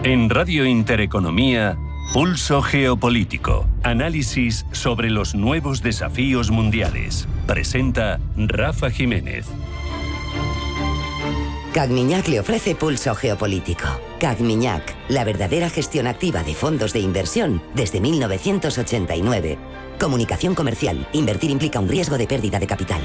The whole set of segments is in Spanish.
En Radio Intereconomía, Pulso Geopolítico. Análisis sobre los nuevos desafíos mundiales. Presenta Rafa Jiménez. CAC-Mignac le ofrece Pulso Geopolítico. CAC-Mignac, la verdadera gestión activa de fondos de inversión desde 1989. Comunicación comercial. Invertir implica un riesgo de pérdida de capital.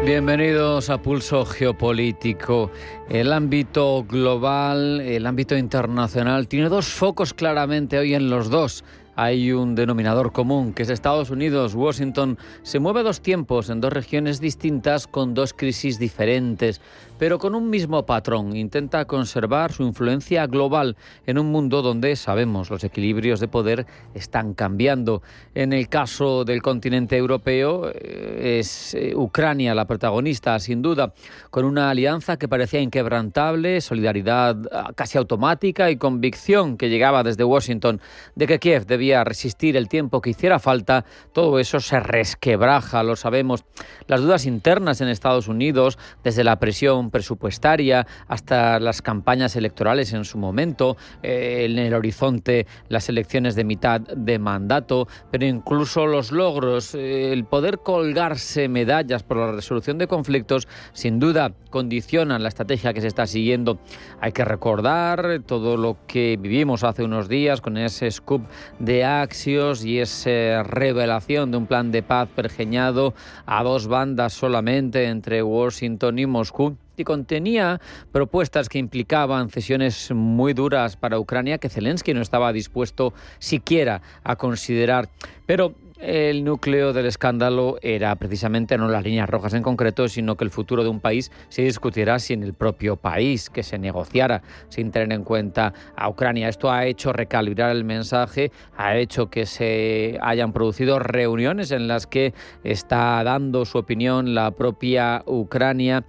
Bienvenidos a Pulso Geopolítico. El ámbito global, el ámbito internacional, tiene dos focos claramente hoy en los dos. Hay un denominador común, que es Estados Unidos. Washington se mueve a dos tiempos, en dos regiones distintas, con dos crisis diferentes, pero con un mismo patrón. Intenta conservar su influencia global en un mundo donde, sabemos, los equilibrios de poder están cambiando. En el caso del continente europeo, es Ucrania la protagonista, sin duda, con una alianza que parecía inquebrantable, solidaridad casi automática y convicción que llegaba desde Washington de que Kiev debía resistir el tiempo que hiciera falta. Todo eso se resquebraja, lo sabemos. Las dudas internas en Estados Unidos, desde la presión presupuestaria hasta las campañas electorales en su momento, en el horizonte las elecciones de mitad de mandato, pero incluso los logros, el poder colgarse medallas por la resolución de conflictos, sin duda condicionan la estrategia que se está siguiendo. Hay que recordar todo lo que vivimos hace unos días con ese scoop de Axios y esa revelación de un plan de paz pergeñado a dos bandas solamente entre Washington y Moscú, y contenía propuestas que implicaban cesiones muy duras para Ucrania que Zelensky no estaba dispuesto siquiera a considerar. Pero el núcleo del escándalo era precisamente no las líneas rojas en concreto, sino que el futuro de un país se discutiera sin el propio país, que se negociara sin tener en cuenta a Ucrania. Esto ha hecho recalibrar el mensaje, ha hecho que se hayan producido reuniones en las que está dando su opinión la propia Ucrania.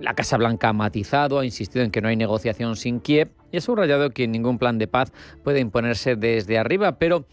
La Casa Blanca ha matizado, ha insistido en que no hay negociación sin Kiev y ha subrayado que ningún plan de paz puede imponerse desde arriba, pero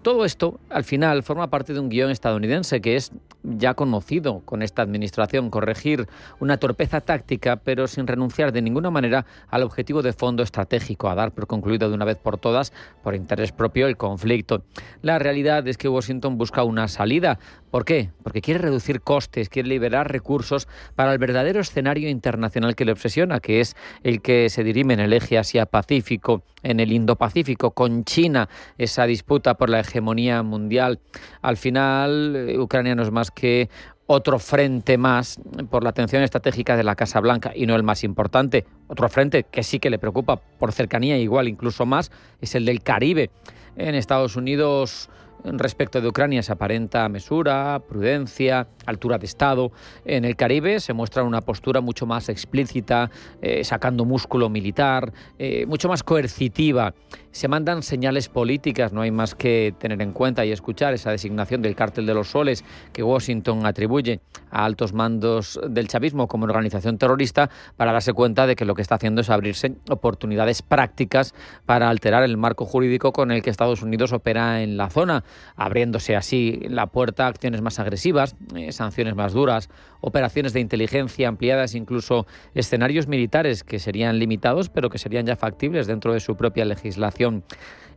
todo esto, al final, forma parte de un guión estadounidense que es ya conocido con esta administración: corregir una torpeza táctica, pero sin renunciar de ninguna manera al objetivo de fondo estratégico, a dar por concluido de una vez por todas, por interés propio, el conflicto. La realidad es que Washington busca una salida. ¿Por qué? Porque quiere reducir costes, quiere liberar recursos para el verdadero escenario internacional que le obsesiona, que es el que se dirime en el eje Asia-Pacífico, en el Indo-Pacífico, con China, esa disputa por la hegemonía mundial. Al final, Ucrania no es más que otro frente más por la atención estratégica de la Casa Blanca, y no el más importante. Otro frente que sí que le preocupa por cercanía, igual incluso más, es el del Caribe. En Estados Unidos, respecto de Ucrania, se aparenta mesura, prudencia, altura de Estado. En el Caribe se muestra una postura mucho más explícita, sacando músculo militar, mucho más coercitiva. Se mandan señales políticas, no hay más que tener en cuenta y escuchar esa designación del Cártel de los Soles que Washington atribuye a altos mandos del chavismo como organización terrorista, para darse cuenta de que lo que está haciendo es abrirse oportunidades prácticas para alterar el marco jurídico con el que Estados Unidos opera en la zona, abriéndose así la puerta a acciones más agresivas, sanciones más duras, operaciones de inteligencia ampliadas, incluso escenarios militares que serían limitados pero que serían ya factibles dentro de su propia legislación.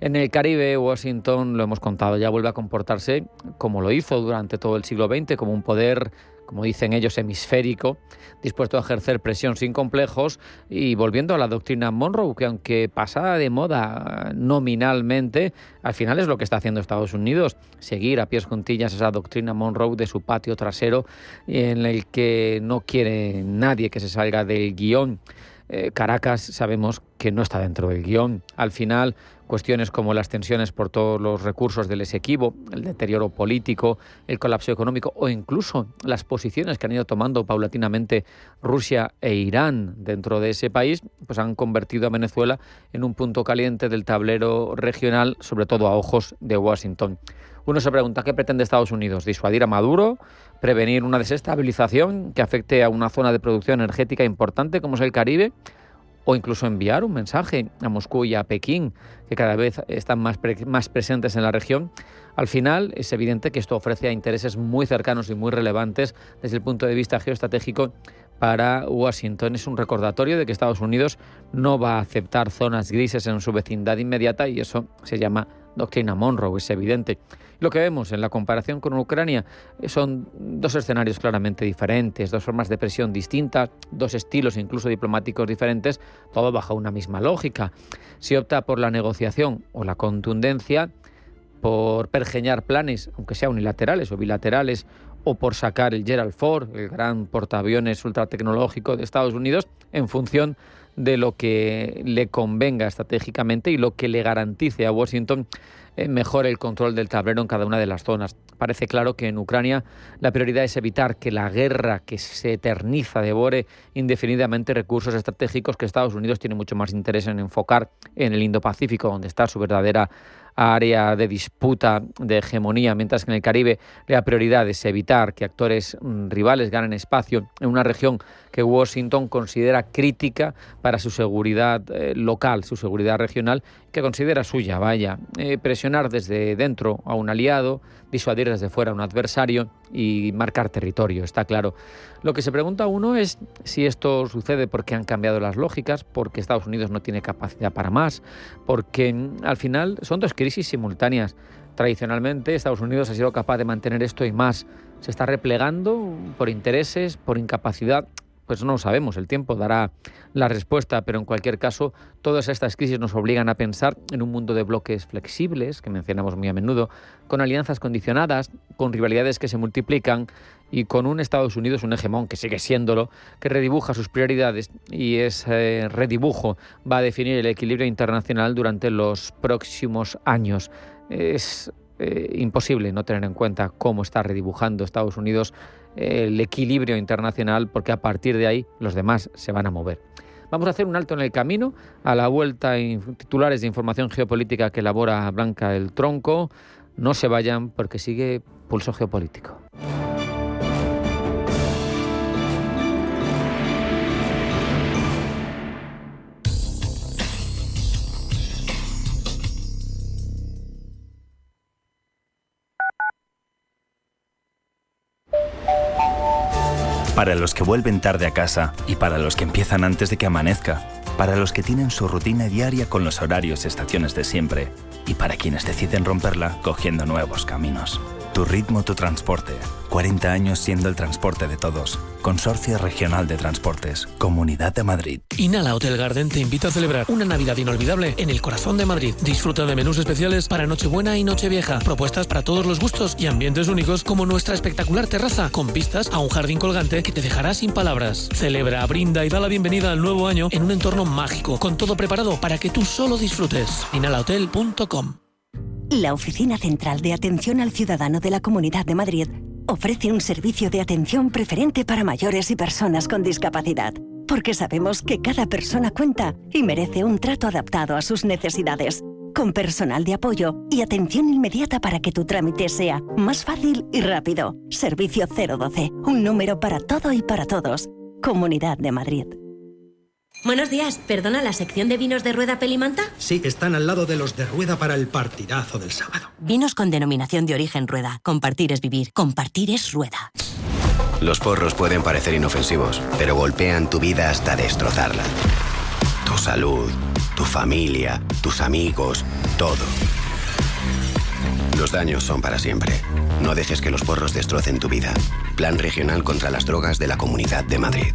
En el Caribe, Washington, lo hemos contado, ya vuelve a comportarse como lo hizo durante todo el siglo XX, como un poder, como dicen ellos, hemisférico, dispuesto a ejercer presión sin complejos, y volviendo a la doctrina Monroe, que aunque pasada de moda nominalmente, al final es lo que está haciendo Estados Unidos: seguir a pies juntillas esa doctrina Monroe de su patio trasero, en el que no quiere nadie que se salga del guión. Caracas sabemos que no está dentro del guión. Al final, cuestiones como las tensiones por todos los recursos del Esequibo, el deterioro político, el colapso económico o incluso las posiciones que han ido tomando paulatinamente Rusia e Irán dentro de ese país, pues han convertido a Venezuela en un punto caliente del tablero regional, sobre todo a ojos de Washington. Uno se pregunta, ¿qué pretende Estados Unidos? ¿Disuadir a Maduro? ¿Prevenir una desestabilización que afecte a una zona de producción energética importante como es el Caribe? ¿O incluso enviar un mensaje a Moscú y a Pekín, que cada vez están más presentes en la región? Al final, es evidente que esto ofrece a intereses muy cercanos y muy relevantes desde el punto de vista geoestratégico para Washington. Es un recordatorio de que Estados Unidos no va a aceptar zonas grises en su vecindad inmediata, y eso se llama doctrina Monroe, es evidente. Lo que vemos en la comparación con Ucrania son dos escenarios claramente diferentes, dos formas de presión distintas, dos estilos incluso diplomáticos diferentes, todo bajo una misma lógica. Si opta por la negociación o la contundencia, por pergeñar planes, aunque sea unilaterales o bilaterales, o por sacar el Gerald Ford, el gran portaaviones ultratecnológico de Estados Unidos, en función de lo que le convenga estratégicamente y lo que le garantice a Washington mejor el control del tablero en cada una de las zonas. Parece claro que en Ucrania la prioridad es evitar que la guerra que se eterniza devore indefinidamente recursos estratégicos que Estados Unidos tiene mucho más interés en enfocar en el Indo-Pacífico, donde está su verdadera área de disputa, de hegemonía, mientras que en el Caribe la prioridad es evitar que actores rivales ganen espacio en una región que Washington considera crítica para su seguridad local, su seguridad regional, que considera suya. Presionar desde dentro a un aliado, disuadir desde fuera a un adversario y marcar territorio, está claro. Lo que se pregunta uno es si esto sucede porque han cambiado las lógicas, porque Estados Unidos no tiene capacidad para más, porque al final son dos crisis simultáneas. Tradicionalmente Estados Unidos ha sido capaz de mantener esto y más. ¿Se está replegando por intereses, por incapacidad? Pues no lo sabemos, el tiempo dará la respuesta, pero en cualquier caso todas estas crisis nos obligan a pensar en un mundo de bloques flexibles, que mencionamos muy a menudo, con alianzas condicionadas, con rivalidades que se multiplican y con un Estados Unidos, un hegemón que sigue siéndolo, que redibuja sus prioridades, y ese redibujo va a definir el equilibrio internacional durante los próximos años. Es imposible no tener en cuenta cómo está redibujando Estados Unidos el equilibrio internacional, porque a partir de ahí los demás se van a mover. Vamos a hacer un alto en el camino. A la vuelta, titulares de información geopolítica que elabora Blanca del Tronco. No se vayan, porque sigue Pulso Geopolítico. Para los que vuelven tarde a casa y para los que empiezan antes de que amanezca, para los que tienen su rutina diaria con los horarios y estaciones de siempre, y para quienes deciden romperla cogiendo nuevos caminos. Tu ritmo, tu transporte. 40 años siendo el transporte de todos. Consorcio Regional de Transportes. Comunidad de Madrid. Inhala Hotel Garden te invita a celebrar una Navidad inolvidable en el corazón de Madrid. Disfruta de menús especiales para Nochebuena y Nochevieja. Propuestas para todos los gustos y ambientes únicos, como nuestra espectacular terraza con vistas a un jardín colgante que te dejará sin palabras. Celebra, brinda y da la bienvenida al nuevo año en un entorno mágico, con todo preparado para que tú solo disfrutes. inhalahotel.com. La Oficina Central de Atención al Ciudadano de la Comunidad de Madrid ofrece un servicio de atención preferente para mayores y personas con discapacidad, porque sabemos que cada persona cuenta y merece un trato adaptado a sus necesidades, con personal de apoyo y atención inmediata para que tu trámite sea más fácil y rápido. Servicio 012, un número para todo y para todos. Comunidad de Madrid. Buenos días, ¿perdona, la sección de vinos de Rueda Pelimanta? Sí, están al lado de los de Rueda para el partidazo del sábado. Vinos con denominación de origen Rueda. Compartir es vivir, compartir es Rueda. Los porros pueden parecer inofensivos, pero golpean tu vida hasta destrozarla. Tu salud, tu familia, tus amigos, todo. Los daños son para siempre. No dejes que los porros destrocen tu vida. Plan Regional contra las Drogas de la Comunidad de Madrid.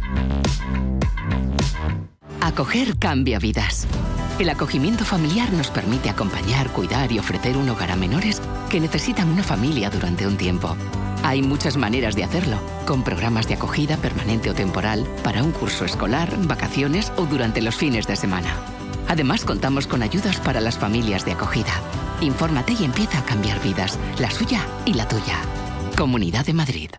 Acoger cambia vidas. El acogimiento familiar nos permite acompañar, cuidar y ofrecer un hogar a menores que necesitan una familia durante un tiempo. Hay muchas maneras de hacerlo, con programas de acogida permanente o temporal, para un curso escolar, vacaciones o durante los fines de semana. Además, contamos con ayudas para las familias de acogida. Infórmate y empieza a cambiar vidas, la suya y la tuya. Comunidad de Madrid.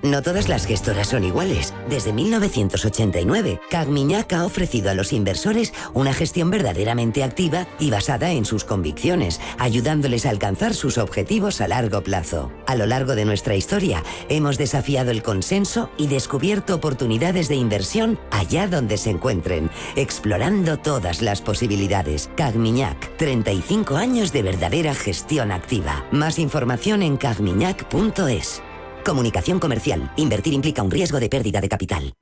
No todas las gestoras son iguales. Desde 1989, Cagmiñac ha ofrecido a los inversores una gestión verdaderamente activa y basada en sus convicciones, ayudándoles a alcanzar sus objetivos a largo plazo. A lo largo de nuestra historia, hemos desafiado el consenso y descubierto oportunidades de inversión allá donde se encuentren, explorando todas las posibilidades. Cagmiñac, 35 años de verdadera gestión activa. Más información en cagmiñac.es. Comunicación comercial. Invertir implica un riesgo de pérdida de capital.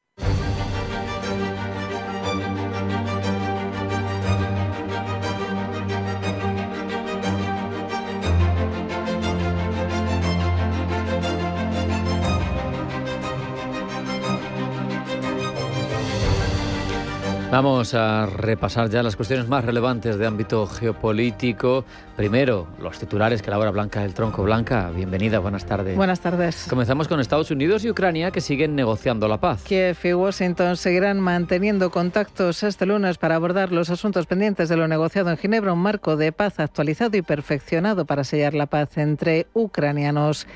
Vamos a repasar ya las cuestiones más relevantes de ámbito geopolítico. Primero, los titulares que elabora Blanca del Tronco. Blanca, bienvenida, buenas tardes. Buenas tardes. Comenzamos con Estados Unidos y Ucrania, que siguen negociando la paz. Kiev y Washington seguirán manteniendo contactos este lunes para abordar los asuntos pendientes de lo negociado en Ginebra, un marco de paz actualizado y perfeccionado para sellar la paz entre ucranianos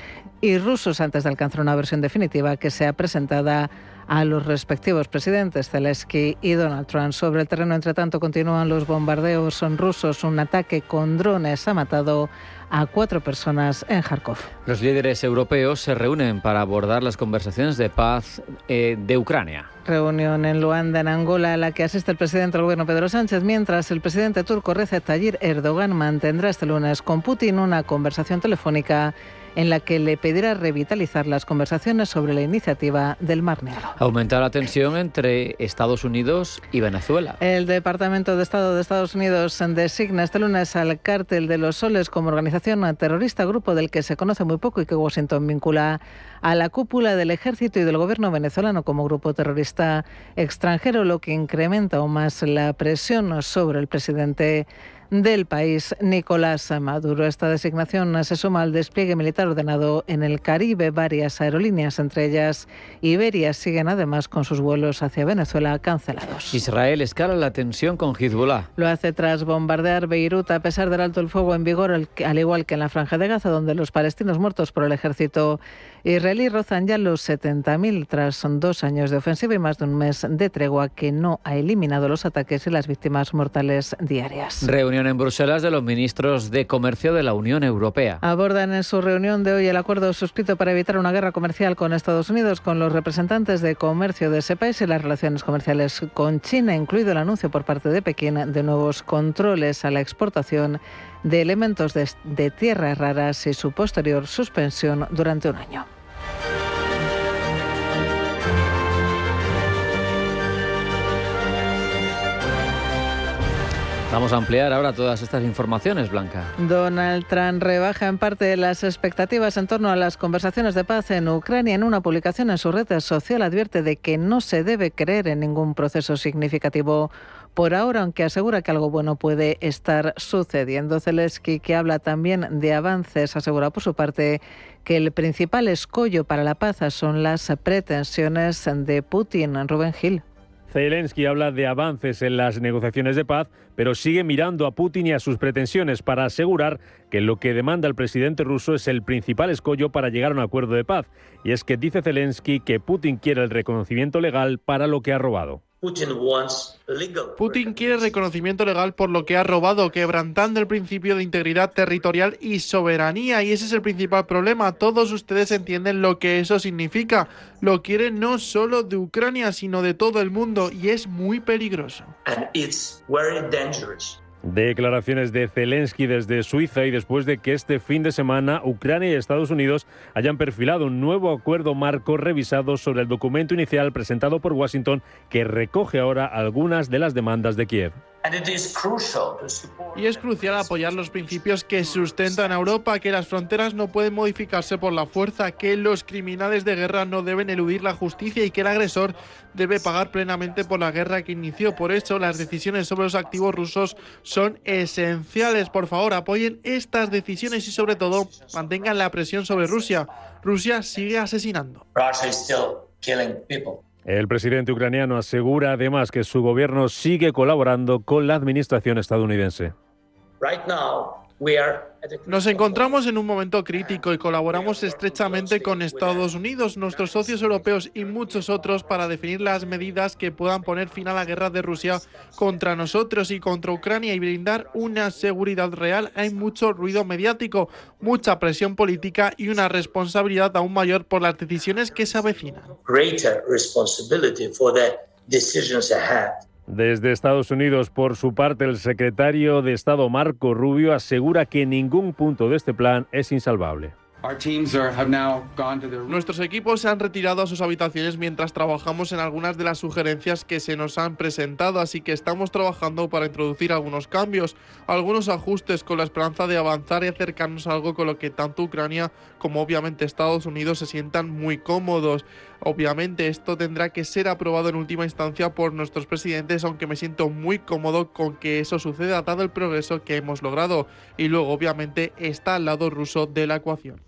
y rusos antes de alcanzar una versión definitiva que sea presentada a los respectivos presidentes Zelensky y Donald Trump. Sobre el terreno, entre tanto, continúan los bombardeos rusos. Un ataque con drones ha matado a 4 personas en Kharkov. Los líderes europeos se reúnen para abordar las conversaciones de paz de Ucrania. Reunión en Luanda, en Angola, a la que asiste el presidente del gobierno Pedro Sánchez, mientras el presidente turco Recep Tayyip Erdogan mantendrá este lunes con Putin una conversación telefónica en la que le pedirá revitalizar las conversaciones sobre la iniciativa del Mar Negro. Aumenta la tensión entre Estados Unidos y Venezuela. El Departamento de Estado de Estados Unidos designa este lunes al Cártel de los Soles como organización terrorista, grupo del que se conoce muy poco y que Washington vincula a la cúpula del ejército y del gobierno venezolano como grupo terrorista extranjero, lo que incrementa aún más la presión sobre el presidente del país, Nicolás Maduro. Esta designación se suma al despliegue militar ordenado en el Caribe. Varias aerolíneas, entre ellas Iberia, siguen además con sus vuelos hacia Venezuela cancelados. Israel escala la tensión con Hezbollah. Lo hace tras bombardear Beirut a pesar del alto el fuego en vigor, al igual que en la Franja de Gaza, donde los palestinos muertos por el ejército israelí rozan ya los 70.000 tras 2 años de ofensiva y más de un mes de tregua que no ha eliminado los ataques y las víctimas mortales diarias. Reunión en Bruselas de los ministros de Comercio de la Unión Europea. Abordan en su reunión de hoy el acuerdo suscrito para evitar una guerra comercial con Estados Unidos, con los representantes de comercio de ese país y las relaciones comerciales con China, incluido el anuncio por parte de Pekín de nuevos controles a la exportación de elementos de tierras raras y su posterior suspensión durante un año. Vamos a ampliar ahora todas estas informaciones, Blanca. Donald Trump rebaja en parte las expectativas en torno a las conversaciones de paz en Ucrania. En una publicación en su red social advierte de que no se debe creer en ningún proceso significativo por ahora, aunque asegura que algo bueno puede estar sucediendo. Zelensky, que habla también de avances, asegura por su parte que el principal escollo para la paz son las pretensiones de Putin. Rubén Gil. Zelensky habla de avances en las negociaciones de paz, pero sigue mirando a Putin y a sus pretensiones para asegurar que lo que demanda el presidente ruso es el principal escollo para llegar a un acuerdo de paz. Y es que dice Zelensky que Putin quiere el reconocimiento legal para lo que ha robado. Putin quiere reconocimiento legal por lo que ha robado, quebrantando el principio de integridad territorial y soberanía. Y ese es el principal problema. Todos ustedes entienden lo que eso significa. Lo quiere no solo de Ucrania, sino de todo el mundo. Y es muy peligroso. Declaraciones de Zelensky desde Suiza y después de que este fin de semana Ucrania y Estados Unidos hayan perfilado un nuevo acuerdo marco revisado sobre el documento inicial presentado por Washington que recoge ahora algunas de las demandas de Kiev. Y es crucial apoyar los principios que sustentan a Europa, que las fronteras no pueden modificarse por la fuerza, que los criminales de guerra no deben eludir la justicia y que el agresor debe pagar plenamente por la guerra que inició. Por eso, las decisiones sobre los activos rusos son esenciales. Por favor, apoyen estas decisiones y, sobre todo, mantengan la presión sobre Rusia. Rusia sigue asesinando. El presidente ucraniano asegura además que su gobierno sigue colaborando con la administración estadounidense. Nos encontramos en un momento crítico y colaboramos estrechamente con Estados Unidos, nuestros socios europeos y muchos otros para definir las medidas que puedan poner fin a la guerra de Rusia contra nosotros y contra Ucrania y brindar una seguridad real. Hay mucho ruido mediático, mucha presión política y una responsabilidad aún mayor por las decisiones que se avecinan. Desde Estados Unidos, por su parte, el secretario de Estado Marco Rubio asegura que ningún punto de este plan es insalvable. Nuestros equipos se han retirado a sus habitaciones mientras trabajamos en algunas de las sugerencias que se nos han presentado, así que estamos trabajando para introducir algunos cambios, algunos ajustes con la esperanza de avanzar y acercarnos a algo con lo que tanto Ucrania como obviamente Estados Unidos se sientan muy cómodos. Obviamente esto tendrá que ser aprobado en última instancia por nuestros presidentes, aunque me siento muy cómodo con que eso suceda dado el progreso que hemos logrado. Y luego obviamente está el lado ruso de la ecuación.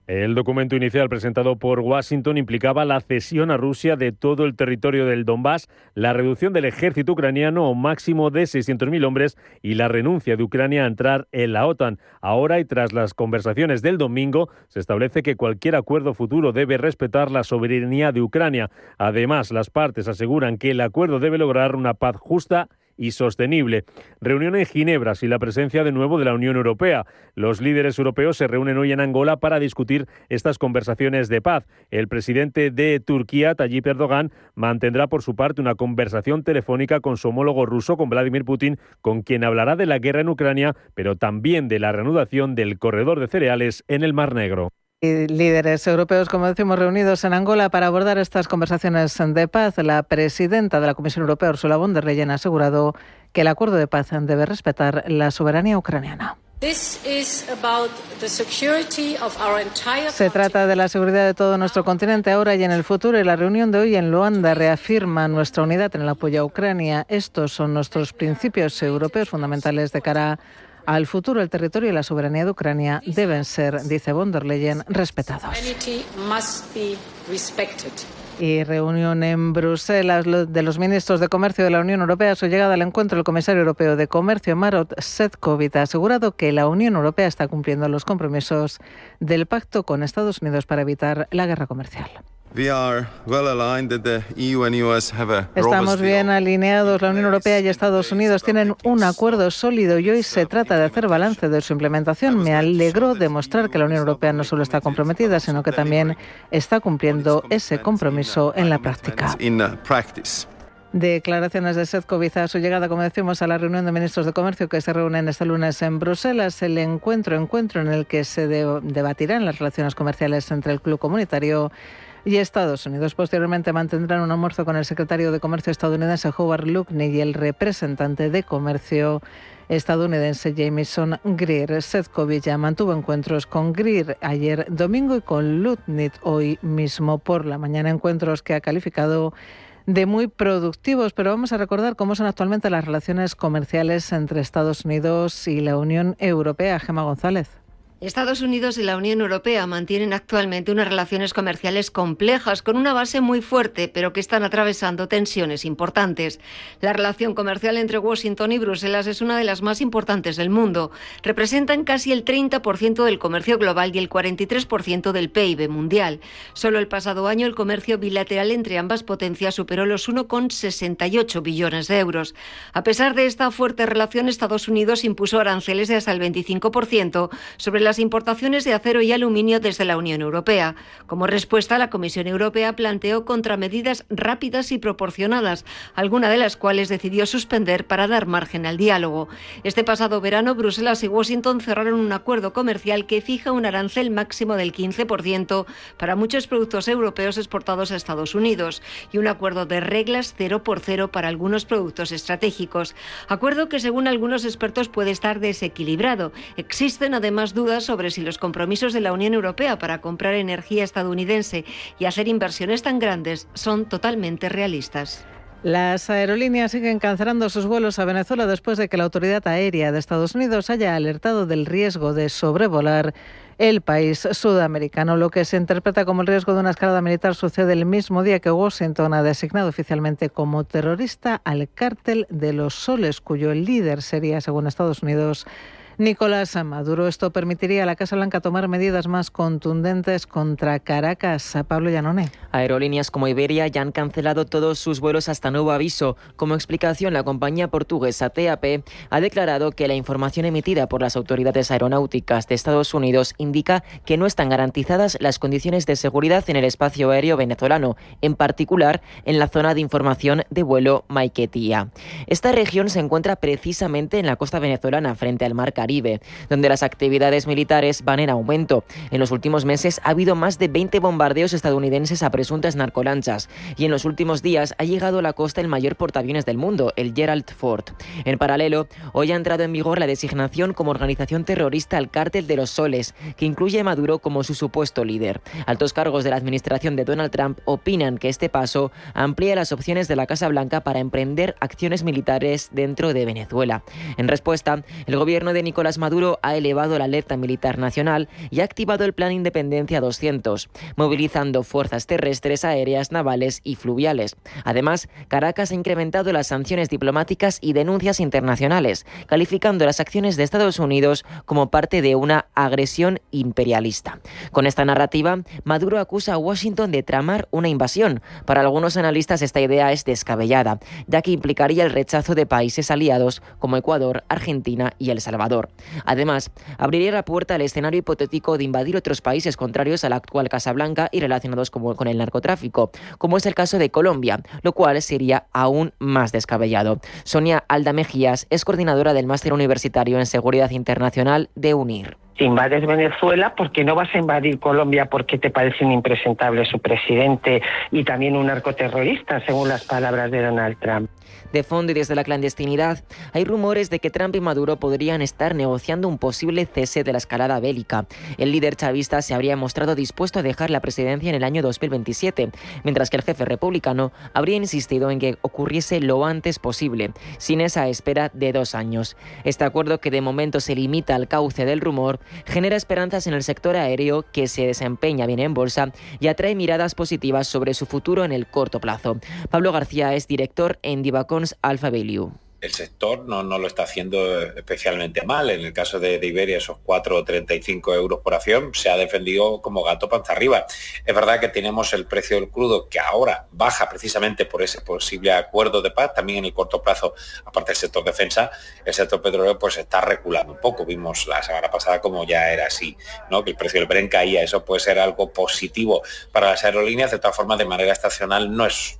El documento inicial presentado por Washington implicaba la cesión a Rusia de todo el territorio del Donbass, la reducción del ejército ucraniano a un máximo de 600.000 hombres y la renuncia de Ucrania a entrar en la OTAN. Ahora, y tras las conversaciones del domingo, se establece que cualquier acuerdo futuro debe respetar la soberanía de Ucrania. Además, las partes aseguran que el acuerdo debe lograr una paz justa y sostenible. Reunión en Ginebra sin la presencia de nuevo de la Unión Europea. Los líderes europeos se reúnen hoy en Angola para discutir estas conversaciones de paz. El presidente de Turquía, Tayyip Erdogan, mantendrá por su parte una conversación telefónica con su homólogo ruso, con Vladimir Putin, con quien hablará de la guerra en Ucrania, pero también de la reanudación del corredor de cereales en el Mar Negro. Líderes europeos, como decimos, reunidos en Angola para abordar estas conversaciones de paz. La presidenta de la Comisión Europea, Ursula von der Leyen, ha asegurado que el acuerdo de paz debe respetar la soberanía ucraniana. Se trata de la seguridad de todo nuestro continente ahora y en el futuro, y la reunión de hoy en Luanda reafirma nuestra unidad en el apoyo a Ucrania. Estos son nuestros principios europeos fundamentales de cara al futuro. El territorio y la soberanía de Ucrania deben ser, dice von der Leyen, respetados. Y reunión en Bruselas de los ministros de Comercio de la Unión Europea. A su llegada al encuentro, el comisario europeo de Comercio, Maroš Šefčovič, ha asegurado que la Unión Europea está cumpliendo los compromisos del pacto con Estados Unidos para evitar la guerra comercial. Estamos bien alineados. La Unión Europea y Estados Unidos tienen un acuerdo sólido y hoy se trata de hacer balance de su implementación. Me alegró demostrar que la Unión Europea no solo está comprometida, sino que también está cumpliendo ese compromiso en la práctica. Declaraciones de Šefčovič a su llegada, como decimos, a la reunión de ministros de Comercio que se reúnen este lunes en Bruselas. El encuentro en el que se debatirán las relaciones comerciales entre el club comunitario y Estados Unidos. Posteriormente mantendrán un almuerzo con el secretario de Comercio estadounidense Howard Lutnick y el representante de Comercio estadounidense Jamieson Greer. Šefčovič ya mantuvo encuentros con Greer ayer domingo y con Lutnick hoy mismo por la mañana, encuentros que ha calificado de muy productivos. Pero vamos a recordar cómo son actualmente las relaciones comerciales entre Estados Unidos y la Unión Europea. Gemma González. Estados Unidos y la Unión Europea mantienen actualmente unas relaciones comerciales complejas con una base muy fuerte, pero que están atravesando tensiones importantes. La relación comercial entre Washington y Bruselas es una de las más importantes del mundo. Representan casi el 30% del comercio global y el 43% del PIB mundial. Solo el pasado año el comercio bilateral entre ambas potencias superó los 1,68 billones de euros. A pesar de esta fuerte relación, Estados Unidos impuso aranceles de hasta el 25% sobre las importaciones de acero y aluminio desde la Unión Europea. Como respuesta, la Comisión Europea planteó contramedidas rápidas y proporcionadas, alguna de las cuales decidió suspender para dar margen al diálogo. Este pasado verano, Bruselas y Washington cerraron un acuerdo comercial que fija un arancel máximo del 15% para muchos productos europeos exportados a Estados Unidos y un acuerdo de reglas 0% para algunos productos estratégicos. Acuerdo que, según algunos expertos, puede estar desequilibrado. Existen además dudas sobre si los compromisos de la Unión Europea para comprar energía estadounidense y hacer inversiones tan grandes son totalmente realistas. Las aerolíneas siguen cancelando sus vuelos a Venezuela después de que la Autoridad Aérea de Estados Unidos haya alertado del riesgo de sobrevolar el país sudamericano. Lo que se interpreta como el riesgo de una escalada militar sucede el mismo día que Washington ha designado oficialmente como terrorista al Cártel de los Soles, cuyo líder sería, según Estados Unidos, Nicolás Maduro. Esto permitiría a la Casa Blanca tomar medidas más contundentes contra Caracas. A Pablo Llanone. Aerolíneas como Iberia ya han cancelado todos sus vuelos hasta nuevo aviso. Como explicación, la compañía portuguesa TAP ha declarado que la información emitida por las autoridades aeronáuticas de Estados Unidos indica que no están garantizadas las condiciones de seguridad en el espacio aéreo venezolano, en particular en la zona de información de vuelo Maiquetía. Esta región se encuentra precisamente en la costa venezolana, frente al Mar Caribe, donde las actividades militares van en aumento. En los últimos meses ha habido más de 20 bombardeos estadounidenses a presuntas narcolanchas y en los últimos días ha llegado a la costa el mayor portaaviones del mundo, el Gerald Ford. En paralelo, hoy ha entrado en vigor la designación como organización terrorista al Cártel de los Soles, que incluye a Maduro como su supuesto líder. Altos cargos de la administración de Donald Trump opinan que este paso amplía las opciones de la Casa Blanca para emprender acciones militares dentro de Venezuela. En respuesta, el gobierno de Nicolás Maduro ha elevado la alerta militar nacional y ha activado el Plan Independencia 200, movilizando fuerzas terrestres, aéreas, navales y fluviales. Además, Caracas ha incrementado las sanciones diplomáticas y denuncias internacionales, calificando las acciones de Estados Unidos como parte de una agresión imperialista. Con esta narrativa, Maduro acusa a Washington de tramar una invasión. Para algunos analistas esta idea es descabellada, ya que implicaría el rechazo de países aliados como Ecuador, Argentina y El Salvador. Además, abriría la puerta al escenario hipotético de invadir otros países contrarios a la actual Casa Blanca y relacionados con el narcotráfico, como es el caso de Colombia, lo cual sería aún más descabellado. Sonia Alda Mejías es coordinadora del Máster Universitario en Seguridad Internacional de UNIR. Si invades Venezuela, ¿por qué no vas a invadir Colombia porque te parece un impresentable su presidente y también un narcoterrorista, según las palabras de Donald Trump? De fondo y desde la clandestinidad, hay rumores de que Trump y Maduro podrían estar negociando un posible cese de la escalada bélica. El líder chavista se habría mostrado dispuesto a dejar la presidencia en el año 2027, mientras que el jefe republicano habría insistido en que ocurriese lo antes posible, sin esa espera de 2 años. Este acuerdo, que de momento se limita al cauce del rumor, genera esperanzas en el sector aéreo, que se desempeña bien en bolsa y atrae miradas positivas sobre su futuro en el corto plazo. Pablo García es director en Divacons Alpha Value. El sector no lo está haciendo especialmente mal. En el caso de Iberia, esos 4,35 euros por acción, se ha defendido como gato panza arriba. Es verdad que tenemos el precio del crudo, que ahora baja precisamente por ese posible acuerdo de paz. También en el corto plazo, aparte del sector defensa, el sector petrolero pues está reculando un poco. Vimos la semana pasada como ya era así, ¿no? Que el precio del Brent caía. Eso puede ser algo positivo para las aerolíneas. De todas formas, de manera estacional, no es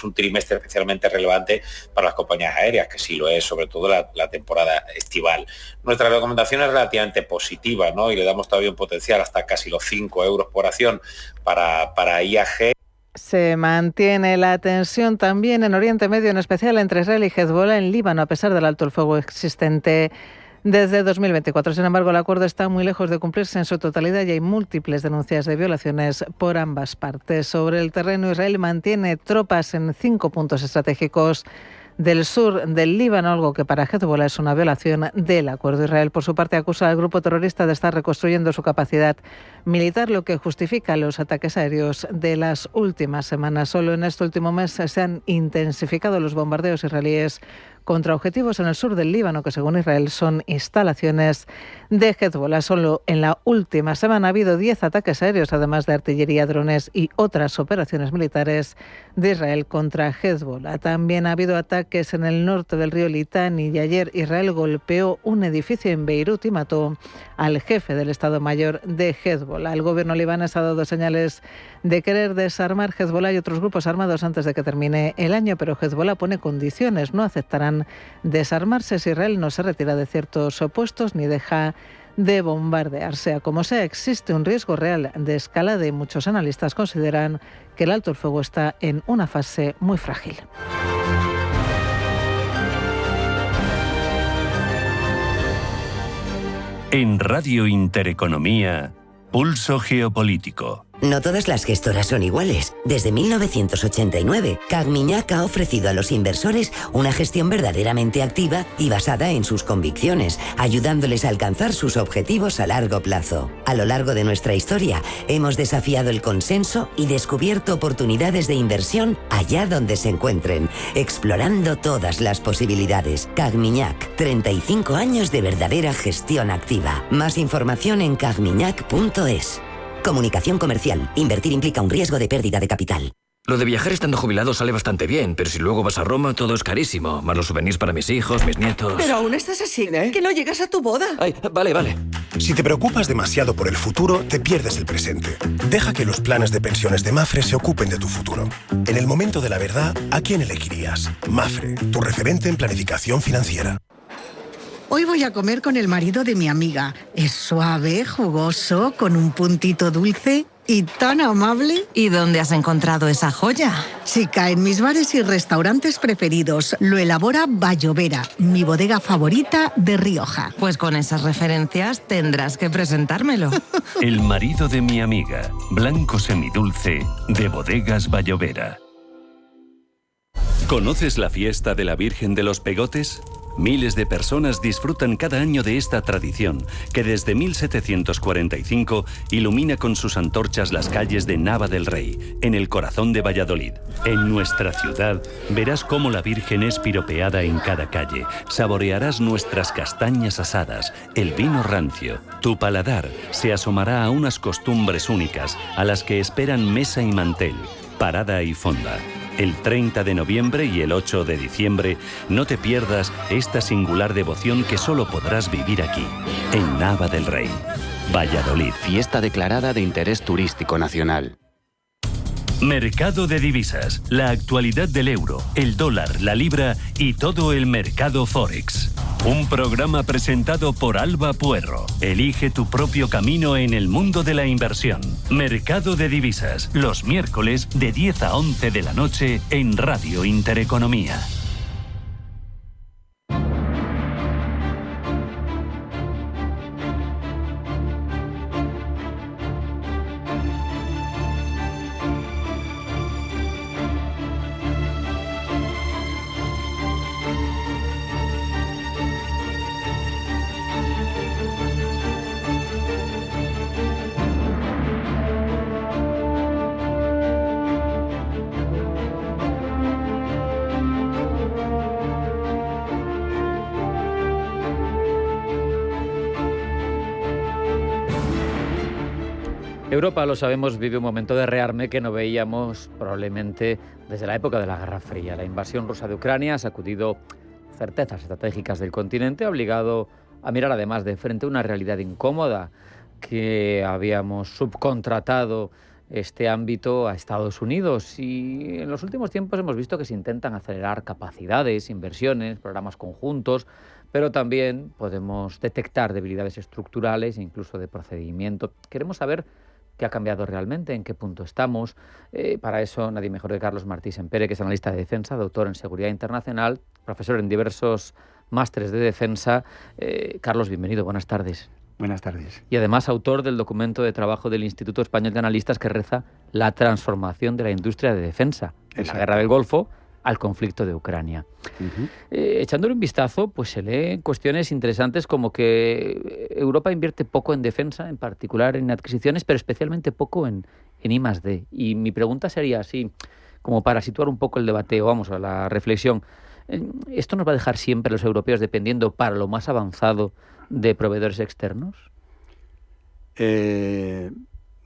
un trimestre especialmente relevante para las compañías aéreas, que sí lo es, sobre todo la temporada estival. Nuestra recomendación es relativamente positiva, ¿no? Y le damos todavía un potencial hasta casi los 5 euros por acción para IAG. Se mantiene la tensión también en Oriente Medio, en especial entre Israel y Hezbollah en Líbano, a pesar del alto el fuego existente desde 2024. Sin embargo, el acuerdo está muy lejos de cumplirse en su totalidad y hay múltiples denuncias de violaciones por ambas partes. Sobre el terreno, Israel mantiene tropas en 5 puntos estratégicos del sur del Líbano, algo que para Hezbollah es una violación del acuerdo. Israel, por su parte, acusa al grupo terrorista de estar reconstruyendo su capacidad militar, lo que justifica los ataques aéreos de las últimas semanas. Solo en este último mes se han intensificado los bombardeos israelíes contra objetivos en el sur del Líbano, que según Israel son instalaciones de Hezbollah. Solo en la última semana ha habido 10 ataques aéreos, además de artillería, drones y otras operaciones militares de Israel contra Hezbollah. También ha habido ataques en el norte del río Litani y ayer Israel golpeó un edificio en Beirut y mató al jefe del Estado Mayor de Hezbollah. El gobierno libanés ha dado señales de querer desarmar Hezbollah y otros grupos armados antes de que termine el año, pero Hezbollah pone condiciones. No aceptarán desarmarse si Israel no se retira de ciertos puestos ni deja de bombardear. Sea como sea, existe un riesgo real de escalada y muchos analistas consideran que el alto el fuego está en una fase muy frágil. En Radio Intereconomía, Pulso Geopolítico. No todas las gestoras son iguales. Desde 1989, Cagmiñac ha ofrecido a los inversores una gestión verdaderamente activa y basada en sus convicciones, ayudándoles a alcanzar sus objetivos a largo plazo. A lo largo de nuestra historia, hemos desafiado el consenso y descubierto oportunidades de inversión allá donde se encuentren, explorando todas las posibilidades. Cagmiñac, 35 años de verdadera gestión activa. Más información en cagmiñac.es. Comunicación comercial. Invertir implica un riesgo de pérdida de capital. Lo de viajar estando jubilado sale bastante bien, pero si luego vas a Roma todo es carísimo. Más los souvenirs para mis hijos, mis nietos... Pero aún estás así, que no llegas a tu boda. Ay, vale. Si te preocupas demasiado por el futuro, te pierdes el presente. Deja que los planes de pensiones de Mafre se ocupen de tu futuro. En el momento de la verdad, ¿a quién elegirías? Mafre, tu referente en planificación financiera. Hoy voy a comer con el marido de mi amiga. Es suave, jugoso, con un puntito dulce y tan amable. ¿Y dónde has encontrado esa joya? Chica, en mis bares y restaurantes preferidos. Lo elabora Bayovera, mi bodega favorita de Rioja. Pues con esas referencias tendrás que presentármelo. El marido de mi amiga, blanco semidulce, de Bodegas Bayovera. ¿Conoces la fiesta de la Virgen de los Pegotes? Miles de personas disfrutan cada año de esta tradición, que desde 1745 ilumina con sus antorchas las calles de Nava del Rey, en el corazón de Valladolid. En nuestra ciudad verás cómo la Virgen es piropeada en cada calle, saborearás nuestras castañas asadas, el vino rancio. Tu paladar se asomará a unas costumbres únicas, a las que esperan mesa y mantel, parada y fonda. El 30 de noviembre y el 8 de diciembre, no te pierdas esta singular devoción que solo podrás vivir aquí, en Nava del Rey, Valladolid. Fiesta declarada de interés turístico nacional. Mercado de divisas, la actualidad del euro, el dólar, la libra y todo el mercado Forex. Un programa presentado por Alba Puerro. Elige tu propio camino en el mundo de la inversión. Mercado de divisas, los miércoles de 10 a 11 de la noche en Radio Intereconomía. Europa, lo sabemos, vive un momento de rearme que no veíamos probablemente desde la época de la Guerra Fría. La invasión rusa de Ucrania ha sacudido certezas estratégicas del continente, ha obligado a mirar además de frente a una realidad incómoda, que habíamos subcontratado este ámbito a Estados Unidos, y en los últimos tiempos hemos visto que se intentan acelerar capacidades, inversiones, programas conjuntos, pero también podemos detectar debilidades estructurales e incluso de procedimiento. Queremos saber qué ha cambiado realmente, en qué punto estamos. Para eso nadie mejor que Carlos Martí Sempere, que es analista de defensa, doctor en seguridad internacional, profesor en diversos másteres de defensa. Carlos, bienvenido, buenas tardes. Buenas tardes. Y además autor del documento de trabajo del Instituto Español de Analistas que reza La transformación de la industria de defensa, de la guerra del Golfo al conflicto de Ucrania. Echándole un vistazo, pues se leen cuestiones interesantes como que Europa invierte poco en defensa, en particular en adquisiciones, pero especialmente poco en I+D. Y mi pregunta sería así, como para situar un poco el debate, o vamos a la reflexión. ¿Esto nos va a dejar siempre a los europeos dependiendo para lo más avanzado de proveedores externos? El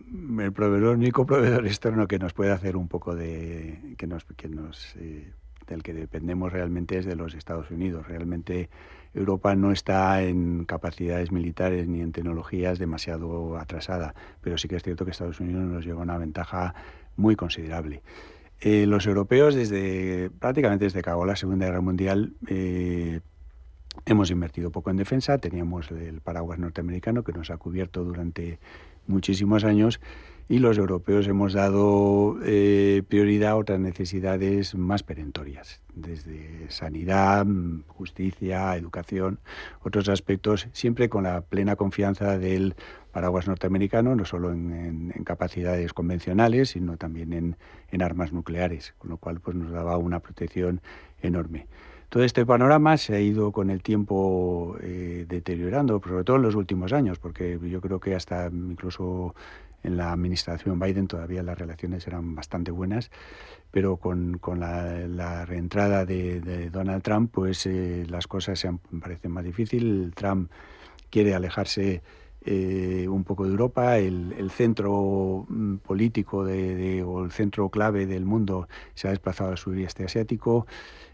único proveedor externo que nos puede hacer un poco del que dependemos realmente es de los Estados Unidos. Realmente Europa no está en capacidades militares ni en tecnologías demasiado atrasada, pero sí que es cierto que Estados Unidos nos lleva una ventaja muy considerable. Los europeos, prácticamente desde que acabó la Segunda Guerra Mundial, hemos invertido poco en defensa. Teníamos el paraguas norteamericano que nos ha cubierto durante muchísimos años, y los europeos hemos dado prioridad a otras necesidades más perentorias, desde sanidad, justicia, educación, otros aspectos, siempre con la plena confianza del paraguas norteamericano, no solo en capacidades convencionales, sino también en armas nucleares, con lo cual pues nos daba una protección enorme. Todo este panorama se ha ido con el tiempo deteriorando, sobre todo en los últimos años, porque yo creo que hasta incluso en la administración Biden todavía las relaciones eran bastante buenas, pero con la reentrada de Donald Trump, pues las cosas parecen más difíciles. Trump quiere alejarse un poco de Europa, el centro político o el centro clave del mundo se ha desplazado al sureste asiático.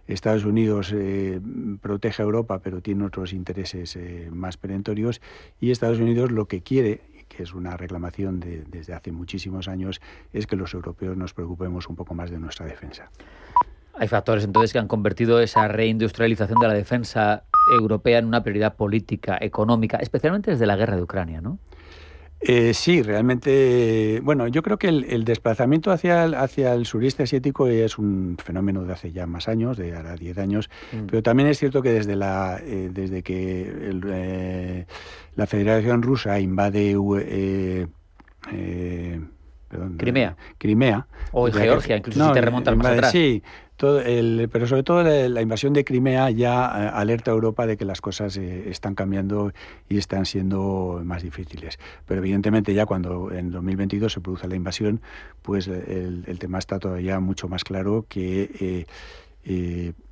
Estados Unidos protege a Europa, pero tiene otros intereses más perentorios, y Estados Unidos lo que quiere, que es una reclamación desde hace muchísimos años, es que los europeos nos preocupemos un poco más de nuestra defensa. Hay factores entonces que han convertido esa reindustrialización de la defensa europea en una prioridad política, económica, especialmente desde la guerra de Ucrania, ¿no? Sí, realmente, bueno, yo creo que el desplazamiento hacia el sureste asiático es un fenómeno de hace ya más años, de ahora 10 años, pero también es cierto que desde que la Federación Rusa invade Crimea. O en Georgia, incluso si te remontas más atrás. Sí, pero sobre todo la invasión de Crimea ya alerta a Europa de que las cosas están cambiando y están siendo más difíciles. Pero evidentemente ya cuando en 2022 se produce la invasión, pues el tema está todavía mucho más claro, que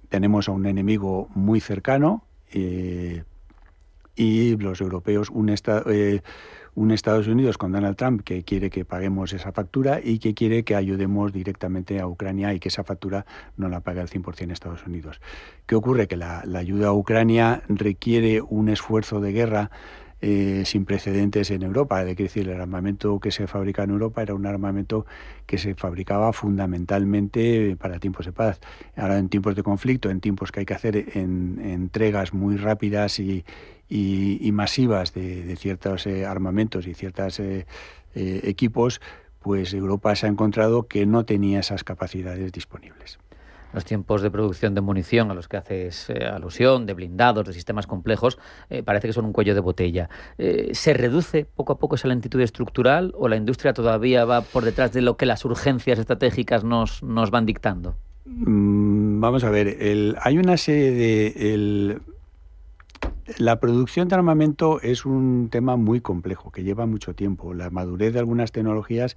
tenemos a un enemigo muy cercano y los europeos un Estados Unidos con Donald Trump que quiere que paguemos esa factura y que quiere que ayudemos directamente a Ucrania y que esa factura no la pague al 100% Estados Unidos. ¿Qué ocurre? Que la ayuda a Ucrania requiere un esfuerzo de guerra sin precedentes en Europa. Es decir, el armamento que se fabrica en Europa era un armamento que se fabricaba fundamentalmente para tiempos de paz. Ahora, en tiempos de conflicto, en tiempos que hay que hacer entregas muy rápidas y masivas de ciertos armamentos y ciertos equipos, pues Europa se ha encontrado que no tenía esas capacidades disponibles. Los tiempos de producción de munición a los que haces alusión, de blindados, de sistemas complejos, parece que son un cuello de botella. ¿Se reduce poco a poco esa lentitud estructural o la industria todavía va por detrás de lo que las urgencias estratégicas nos van dictando? Vamos a ver, hay una serie de... La producción de armamento es un tema muy complejo, que lleva mucho tiempo. La madurez de algunas tecnologías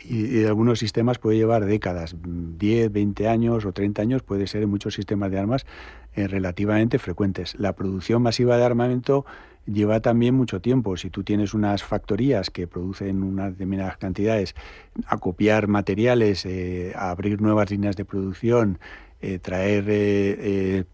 y de algunos sistemas puede llevar décadas, 10, 20 años o 30 años, puede ser en muchos sistemas de armas relativamente frecuentes. La producción masiva de armamento lleva también mucho tiempo. Si tú tienes unas factorías que producen unas determinadas cantidades, acopiar materiales, abrir nuevas líneas de producción, traer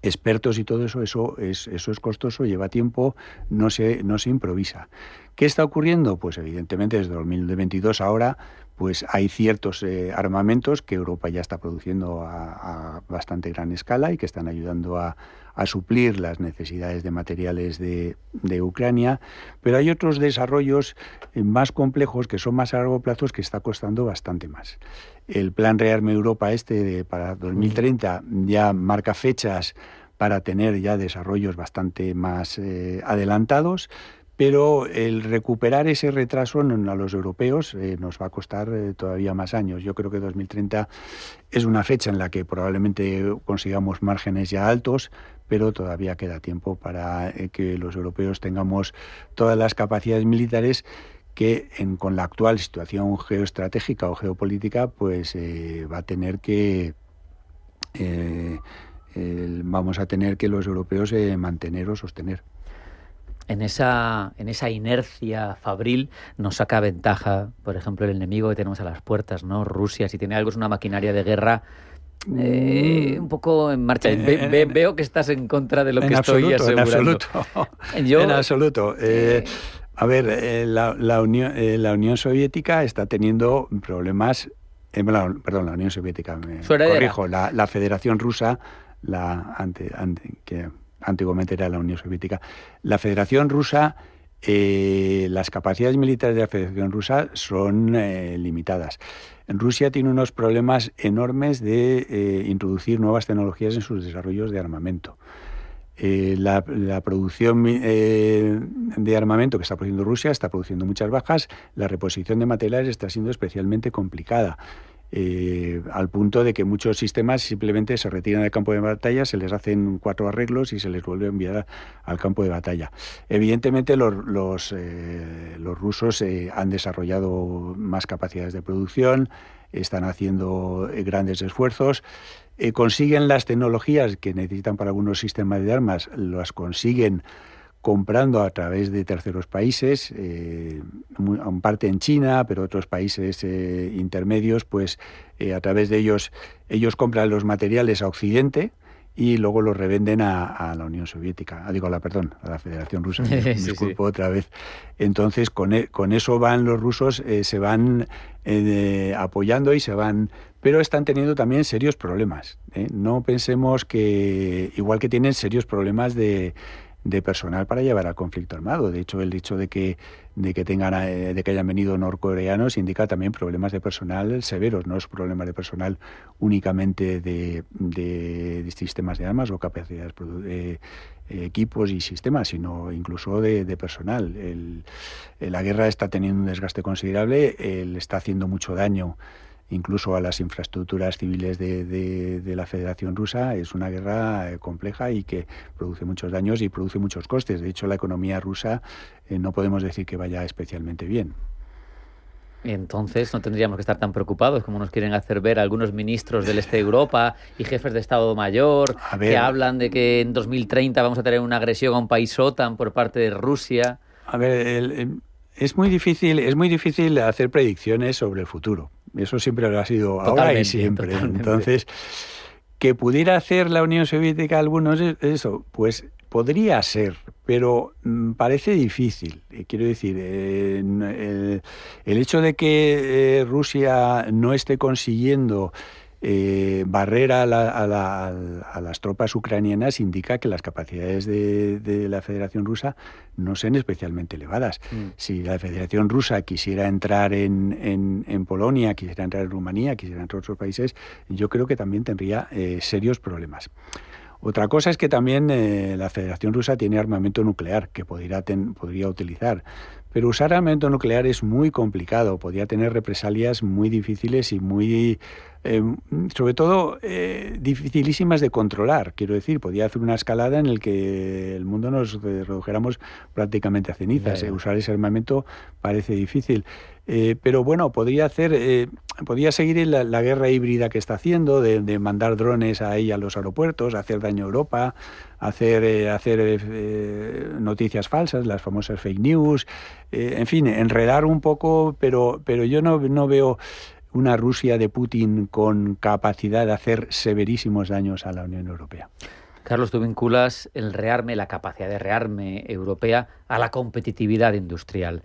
expertos y todo eso es costoso, lleva tiempo, no se improvisa. ¿Qué está ocurriendo? Pues evidentemente desde 2022 ahora pues hay ciertos armamentos que Europa ya está produciendo a bastante gran escala y que están ayudando a suplir las necesidades de materiales de Ucrania, pero hay otros desarrollos más complejos que son más a largo plazo que está costando bastante más. El plan Rearme Europa para 2030 ya marca fechas para tener ya desarrollos bastante más adelantados, pero el recuperar ese retraso a los europeos nos va a costar todavía más años. Yo creo que 2030 es una fecha en la que probablemente consigamos márgenes ya altos, pero todavía queda tiempo para que los europeos tengamos todas las capacidades militares que con la actual situación geoestratégica o geopolítica pues va a tener que vamos a tener que los europeos mantener o sostener. En esa inercia fabril nos saca ventaja, por ejemplo, el enemigo que tenemos a las puertas, ¿no? Rusia, si tiene algo, es una maquinaria de guerra un poco en marcha. Veo que estás en contra de lo que estoy asegurando. En absoluto. A ver, la Unión Soviética está teniendo problemas. La Unión Soviética, corrijo, la Federación Rusa, que antiguamente era la Unión Soviética. La Federación Rusa las capacidades militares de la Federación Rusa son limitadas. Rusia tiene unos problemas enormes de introducir nuevas tecnologías en sus desarrollos de armamento. La producción de armamento que está produciendo Rusia está produciendo muchas bajas. La reposición de materiales está siendo especialmente complicada, al punto de que muchos sistemas simplemente se retiran del campo de batalla, se les hacen 4 arreglos y se les vuelve a enviar al campo de batalla. Evidentemente los rusos han desarrollado más capacidades de producción, están haciendo grandes esfuerzos, consiguen las tecnologías que necesitan para algunos sistemas de armas, las consiguen comprando a través de terceros países, en parte en China, pero otros países intermedios, pues a través de ellos compran los materiales a Occidente y luego los revenden a la Unión Soviética, a la Federación Rusa, disculpo otra vez. Entonces con eso van los rusos, se van apoyando y se van... Pero están teniendo también serios problemas. No pensemos que, igual que tienen serios problemas de personal para llevar al conflicto armado. De hecho, el hecho de que hayan venido norcoreanos indica también problemas de personal severos, no es problemas de personal únicamente de sistemas de armas o capacidades, equipos y sistemas, sino incluso de personal. La guerra está teniendo un desgaste considerable, está haciendo mucho daño incluso a las infraestructuras civiles de la Federación Rusa. Es una guerra compleja y que produce muchos daños y produce muchos costes. De hecho, la economía rusa no podemos decir que vaya especialmente bien. Entonces no tendríamos que estar tan preocupados como nos quieren hacer ver algunos ministros del este de Europa y jefes de Estado Mayor que hablan de que en 2030 vamos a tener una agresión a un país OTAN por parte de Rusia. A ver, es muy difícil hacer predicciones sobre el futuro. Eso siempre lo ha sido ahora y siempre. Totalmente. Entonces, que pudiera hacer la Unión Soviética algunos eso, pues podría ser, pero parece difícil. Quiero decir, el hecho de que Rusia no esté consiguiendo barrer a las tropas ucranianas indica que las capacidades de la Federación Rusa no sean especialmente elevadas. Si la Federación Rusa quisiera entrar en Polonia, quisiera entrar en Rumanía, quisiera entrar en otros países, yo creo que también tendría serios problemas. Otra cosa es que también la Federación Rusa tiene armamento nuclear que podría utilizar. Pero usar armamento nuclear es muy complicado, podría tener represalias muy difíciles y muy, sobre todo, dificilísimas de controlar. Quiero decir, podría hacer una escalada en la que el mundo nos redujéramos prácticamente a cenizas. Usar ese armamento parece difícil. Pero bueno, podría seguir la guerra híbrida que está haciendo, de mandar drones ahí a los aeropuertos, hacer daño a Europa, hacer noticias falsas, las famosas fake news, en fin, enredar un poco, pero yo no veo una Rusia de Putin con capacidad de hacer severísimos daños a la Unión Europea. Carlos, tú vinculas la capacidad de rearme europea a la competitividad industrial.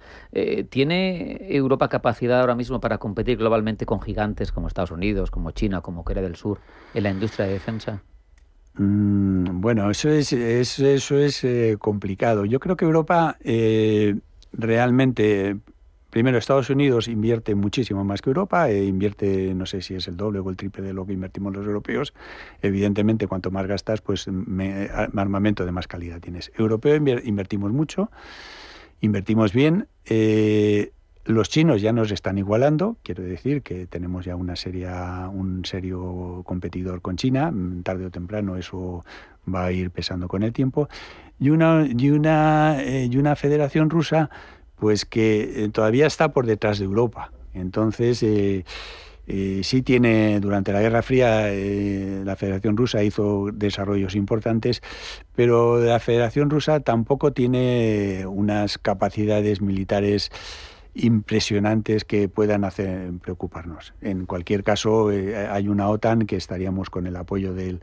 ¿Tiene Europa capacidad ahora mismo para competir globalmente con gigantes como Estados Unidos, como China, como Corea del Sur, en la industria de defensa? Bueno, eso es complicado. Yo creo que Europa realmente... Primero, Estados Unidos invierte muchísimo más que Europa, invierte, no sé si es el doble o el triple de lo que invertimos los europeos. Evidentemente, cuanto más gastas, pues armamento de más calidad tienes. Europeo invertimos mucho, invertimos bien. Los chinos ya nos están igualando, quiero decir que tenemos ya un serio competidor con China. Tarde o temprano eso va a ir pesando con el tiempo. Y una Federación Rusa pues que todavía está por detrás de Europa. Entonces, sí tiene, durante la Guerra Fría, la Federación Rusa hizo desarrollos importantes, pero la Federación Rusa tampoco tiene unas capacidades militares impresionantes que puedan hacer preocuparnos. En cualquier caso, hay una OTAN que estaríamos con el apoyo de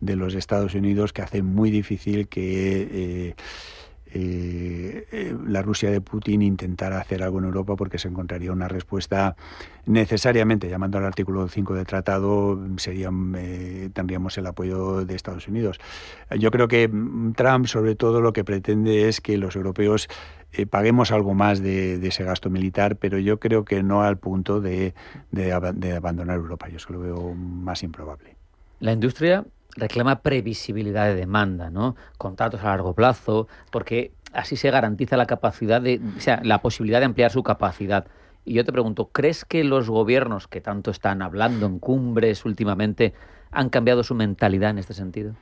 los Estados Unidos, que hace muy difícil que... la Rusia de Putin intentara hacer algo en Europa, porque se encontraría una respuesta necesariamente, llamando al artículo 5 del tratado, tendríamos el apoyo de Estados Unidos. Yo creo que Trump, sobre todo, lo que pretende es que los europeos paguemos algo más de ese gasto militar, pero yo creo que no al punto de abandonar Europa. Yo eso lo veo más improbable. La industria reclama previsibilidad de demanda, ¿no? Contratos a largo plazo, porque así se garantiza la capacidad la posibilidad de ampliar su capacidad. Y yo te pregunto, ¿crees que los gobiernos que tanto están hablando en cumbres últimamente han cambiado su mentalidad en este sentido?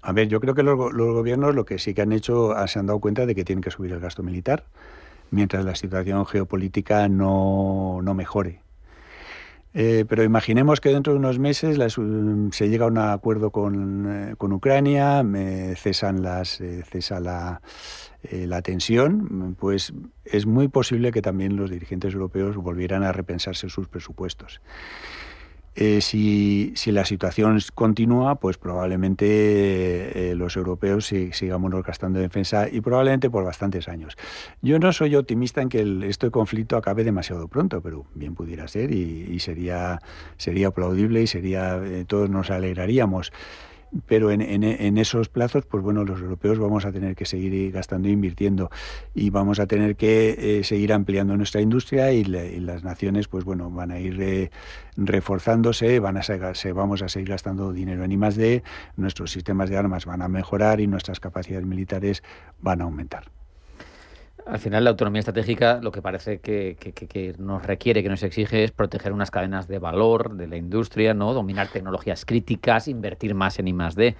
A ver, yo creo que los gobiernos lo que sí que han hecho, se han dado cuenta de que tienen que subir el gasto militar mientras la situación geopolítica no mejore. Pero imaginemos que dentro de unos meses se llega a un acuerdo con Ucrania, cesa la tensión, pues es muy posible que también los dirigentes europeos volvieran a repensarse sus presupuestos. Si la situación continúa, pues probablemente los europeos sigamos gastando en defensa y probablemente por bastantes años. Yo no soy optimista en que este conflicto acabe demasiado pronto, pero bien pudiera ser y sería aplaudible y todos nos alegraríamos. Pero en esos plazos, pues bueno, los europeos vamos a tener que seguir gastando e invirtiendo y vamos a tener que seguir ampliando nuestra industria y las naciones, pues bueno, van a ir reforzándose, vamos a seguir gastando dinero en I+D, nuestros sistemas de armas van a mejorar y nuestras capacidades militares van a aumentar. Al final, la autonomía estratégica lo que parece que nos requiere, que nos exige, es proteger unas cadenas de valor de la industria, ¿no? Dominar tecnologías críticas, invertir más en I+D.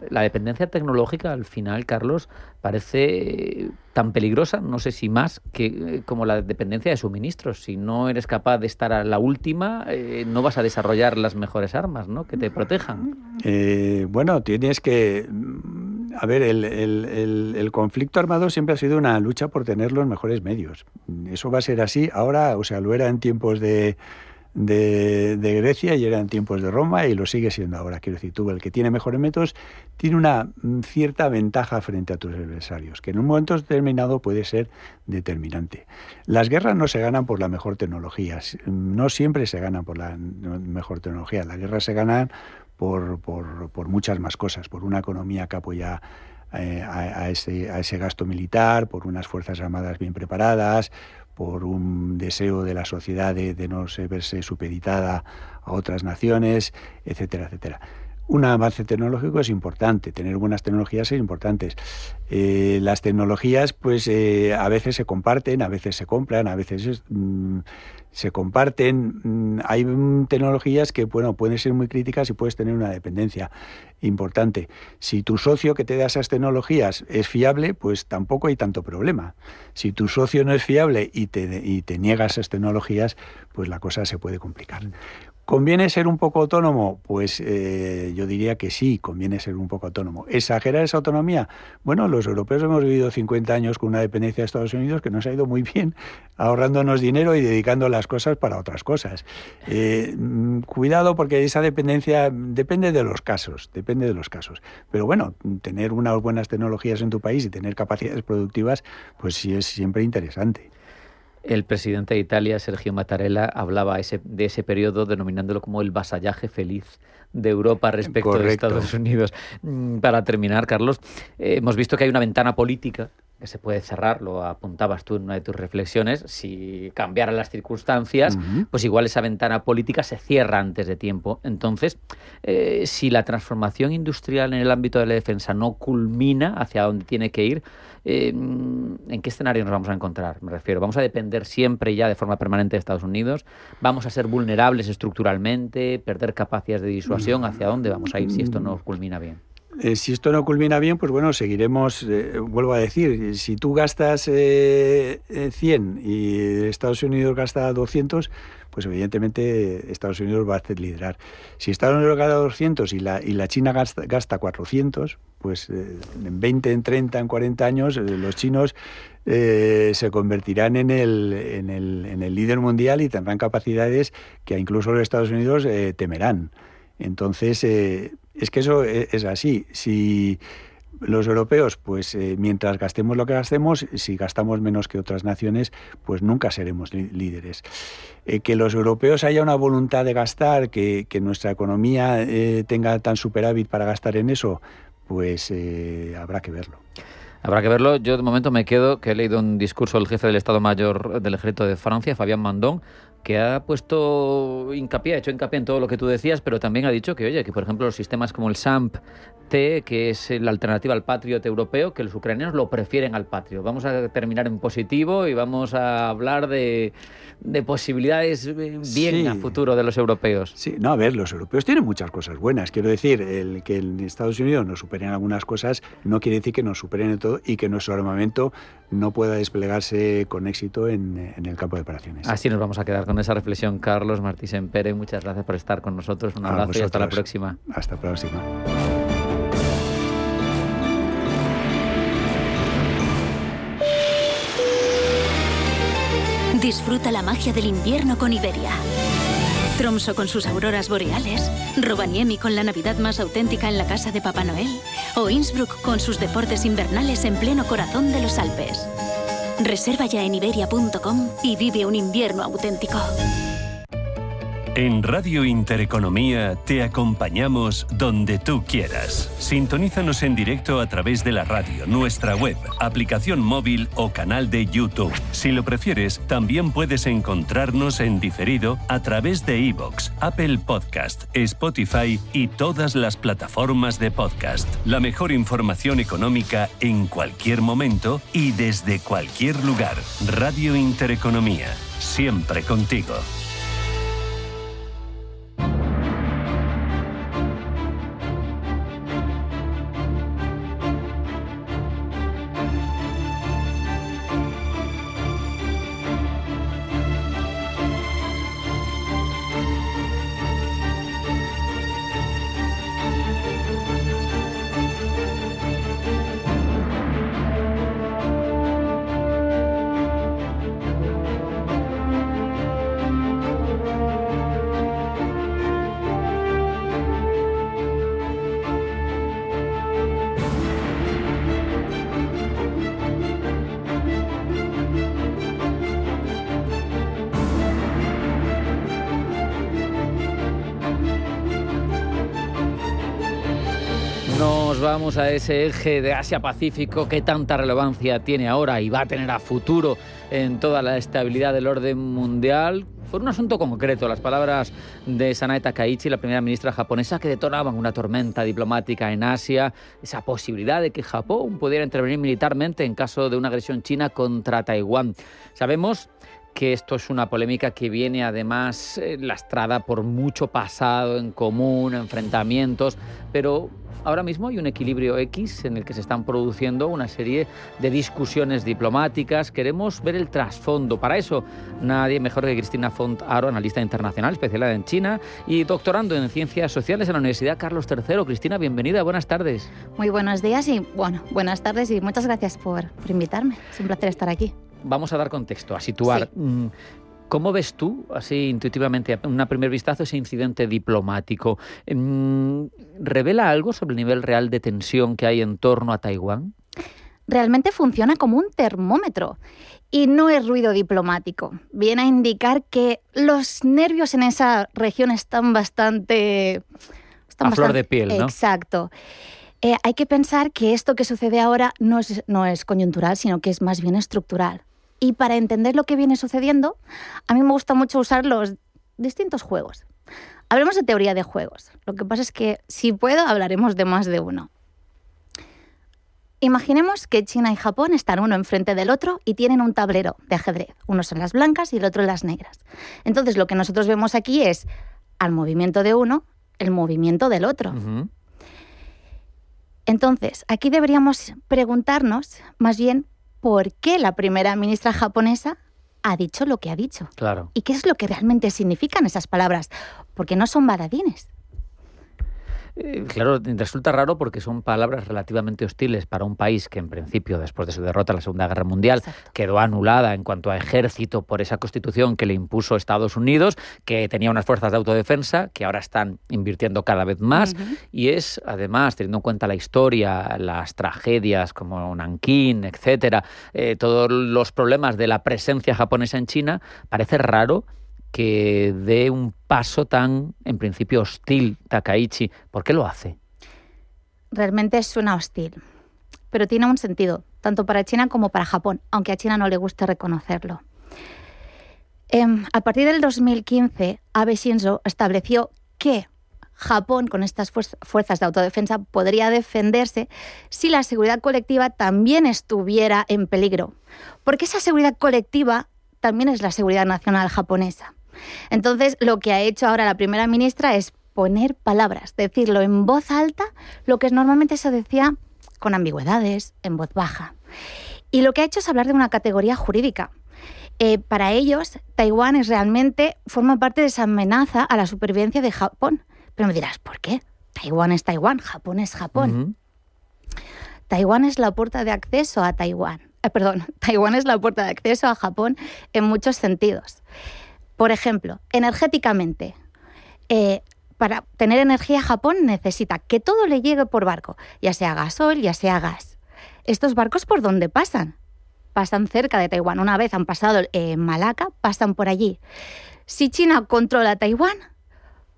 La dependencia tecnológica, al final, Carlos, parece tan peligrosa, no sé si más, como la dependencia de suministros. Si no eres capaz de estar a la última, no vas a desarrollar las mejores armas, ¿no?, que te protejan. Bueno, tienes que... A ver, el conflicto armado siempre ha sido una lucha por tener los mejores medios. Eso va a ser así ahora, o sea, lo era en tiempos de Grecia y era en tiempos de Roma y lo sigue siendo ahora. Quiero decir, el que tiene mejores métodos tiene una cierta ventaja frente a tus adversarios, que en un momento determinado puede ser determinante. Las guerras no se ganan por la mejor tecnología, no siempre se ganan por la mejor tecnología. Las guerras se ganan por muchas más cosas, por una economía que apoya a ese gasto militar, por unas fuerzas armadas bien preparadas, por un deseo de la sociedad de no verse supeditada a otras naciones, etcétera, etcétera. Un avance tecnológico es importante, tener buenas tecnologías es importante. Las tecnologías, pues a veces se comparten, a veces se compran, a veces se comparten. Hay tecnologías que, bueno, pueden ser muy críticas y puedes tener una dependencia importante. Si tu socio que te da esas tecnologías es fiable, pues tampoco hay tanto problema. Si tu socio no es fiable y te niega esas tecnologías, pues la cosa se puede complicar. ¿Conviene ser un poco autónomo? Pues yo diría que sí, conviene ser un poco autónomo. ¿Exagerar esa autonomía? Bueno, los europeos hemos vivido 50 años con una dependencia de Estados Unidos que nos ha ido muy bien, ahorrándonos dinero y dedicando las cosas para otras cosas. Cuidado, porque esa dependencia depende de los casos. Pero bueno, tener unas buenas tecnologías en tu país y tener capacidades productivas, pues sí es siempre interesante. El presidente de Italia, Sergio Mattarella, hablaba de ese periodo denominándolo como el vasallaje feliz de Europa respecto de Estados Unidos. Para terminar, Carlos, hemos visto que hay una ventana política que se puede cerrar, lo apuntabas tú en una de tus reflexiones. Si cambiaran las circunstancias, pues igual esa ventana política se cierra antes de tiempo. Entonces, si la transformación industrial en el ámbito de la defensa no culmina hacia donde tiene que ir, ¿en qué escenario nos vamos a encontrar? Me refiero, ¿vamos a depender siempre ya de forma permanente de Estados Unidos? ¿Vamos a ser vulnerables estructuralmente? ¿Perder capacidades de disuasión? ¿Hacia dónde vamos a ir si esto no culmina bien? Si esto no culmina bien, pues bueno, seguiremos, vuelvo a decir, si tú gastas 100 y Estados Unidos gasta 200, pues evidentemente Estados Unidos va a liderar. Si Estados Unidos gasta 200 y la China gasta 400, pues en 20, en 30, en 40 años los chinos se convertirán en el líder mundial y tendrán capacidades que incluso los Estados Unidos temerán. Entonces, es que eso es así. Si los europeos, pues mientras gastemos lo que gastemos, si gastamos menos que otras naciones, pues nunca seremos líderes. Que los europeos haya una voluntad de gastar, que nuestra economía tenga tan superávit para gastar en eso, pues habrá que verlo. Habrá que verlo. Yo de momento me quedo, que he leído un discurso del jefe del Estado Mayor del Ejército de Francia, Fabien Mandon, que ha hecho hincapié en todo lo que tú decías, pero también ha dicho que, oye, que por ejemplo los sistemas como el SAMP-T, que es la alternativa al Patriot europeo, que los ucranianos lo prefieren al Patriot. Vamos a terminar en positivo y vamos a hablar de posibilidades a futuro de los europeos. Sí, no, a ver, los europeos tienen muchas cosas buenas. Quiero decir, el que en Estados Unidos nos superen algunas cosas no quiere decir que nos superen en todo y que nuestro armamento no pueda desplegarse con éxito en el campo de operaciones. Así nos vamos a quedar con esa reflexión. Carlos Martí Sempere, muchas gracias por estar con nosotros. Un abrazo y hasta la próxima. Hasta la próxima. Disfruta la magia del invierno con Iberia. Tromsø con sus auroras boreales, Rovaniemi con la Navidad más auténtica en la casa de Papá Noel, o Innsbruck con sus deportes invernales en pleno corazón de los Alpes. Reserva ya en iberia.com y vive un invierno auténtico. En Radio Intereconomía te acompañamos donde tú quieras. Sintonízanos en directo a través de la radio, nuestra web, aplicación móvil o canal de YouTube. Si lo prefieres, también puedes encontrarnos en diferido a través de iVoox, Apple Podcast, Spotify y todas las plataformas de podcast. La mejor información económica en cualquier momento y desde cualquier lugar. Radio Intereconomía, siempre contigo. Nos vamos a ese eje de Asia-Pacífico que tanta relevancia tiene ahora y va a tener a futuro en toda la estabilidad del orden mundial. Por un asunto concreto, las palabras de Sanae Takaichi, la primera ministra japonesa, que detonaban una tormenta diplomática en Asia, esa posibilidad de que Japón pudiera intervenir militarmente en caso de una agresión china contra Taiwán. Sabemos que esto es una polémica que viene además lastrada por mucho pasado en común, enfrentamientos, pero ahora mismo hay un equilibrio X en el que se están produciendo una serie de discusiones diplomáticas. Queremos ver el trasfondo. Para eso, nadie mejor que Cristina Font Aro, analista internacional, especializada en China y doctorando en Ciencias Sociales en la Universidad Carlos III. Cristina, bienvenida, buenas tardes. Muy buenos días y, buenas tardes y muchas gracias por invitarme. Es un placer estar aquí. Vamos a dar contexto, a situar. Sí. ¿Cómo ves tú, así intuitivamente, a un primer vistazo, ese incidente diplomático? ¿Revela algo sobre el nivel real de tensión que hay en torno a Taiwán? Realmente funciona como un termómetro y no es ruido diplomático. Viene a indicar que los nervios en esa región están bastante... flor de piel, ¿no? Exacto. Hay que pensar que esto que sucede ahora no es coyuntural, sino que es más bien estructural. Y para entender lo que viene sucediendo, a mí me gusta mucho usar los distintos juegos. Hablemos de teoría de juegos. Lo que pasa es que, si puedo, hablaremos de más de uno. Imaginemos que China y Japón están uno enfrente del otro y tienen un tablero de ajedrez. Uno son las blancas y el otro las negras. Entonces, lo que nosotros vemos aquí es, al movimiento de uno, el movimiento del otro. Uh-huh. Entonces, aquí deberíamos preguntarnos, más bien, ¿por qué la primera ministra japonesa ha dicho lo que ha dicho? Claro. ¿Y qué es lo que realmente significan esas palabras? Porque no son baladines. Claro, resulta raro porque son palabras relativamente hostiles para un país que en principio, después de su derrota en la Segunda Guerra Mundial, exacto, quedó anulada en cuanto a ejército por esa constitución que le impuso Estados Unidos, que tenía unas fuerzas de autodefensa que ahora están invirtiendo cada vez más. Uh-huh. Y es, además, teniendo en cuenta la historia, las tragedias como Nankín, etcétera, todos los problemas de la presencia japonesa en China, parece raro que dé un paso tan, en principio, hostil Takaichi. ¿Por qué lo hace? realmente suena hostil, pero tiene un sentido, tanto para China como para Japón, aunque a China no le guste reconocerlo. A partir del 2015, Abe Shinzo estableció que Japón, con estas fuerzas de autodefensa, podría defenderse si la seguridad colectiva también estuviera en peligro, porque esa seguridad colectiva también es la seguridad nacional japonesa. Entonces, lo que ha hecho ahora la primera ministra es poner palabras, decirlo en voz alta, lo que normalmente se decía con ambigüedades, en voz baja. Y lo que ha hecho es hablar de una categoría jurídica. Para ellos, Taiwán forma parte de esa amenaza a la supervivencia de Japón. Pero me dirás, ¿por qué? Taiwán es Taiwán, Japón es Japón. Uh-huh. Taiwán es la puerta de acceso a Taiwán. Taiwán es la puerta de acceso a Japón en muchos sentidos. Por ejemplo, energéticamente, para tener energía, Japón necesita que todo le llegue por barco, ya sea gasoil, ya sea gas. ¿Estos barcos por dónde pasan? Pasan cerca de Taiwán. Una vez han pasado Malaca, pasan por allí. Si China controla Taiwán,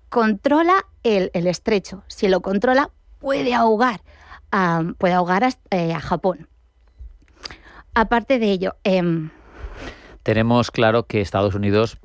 controla el estrecho. Si lo controla, puede ahogar a Japón. Aparte de ello, tenemos claro que Estados Unidos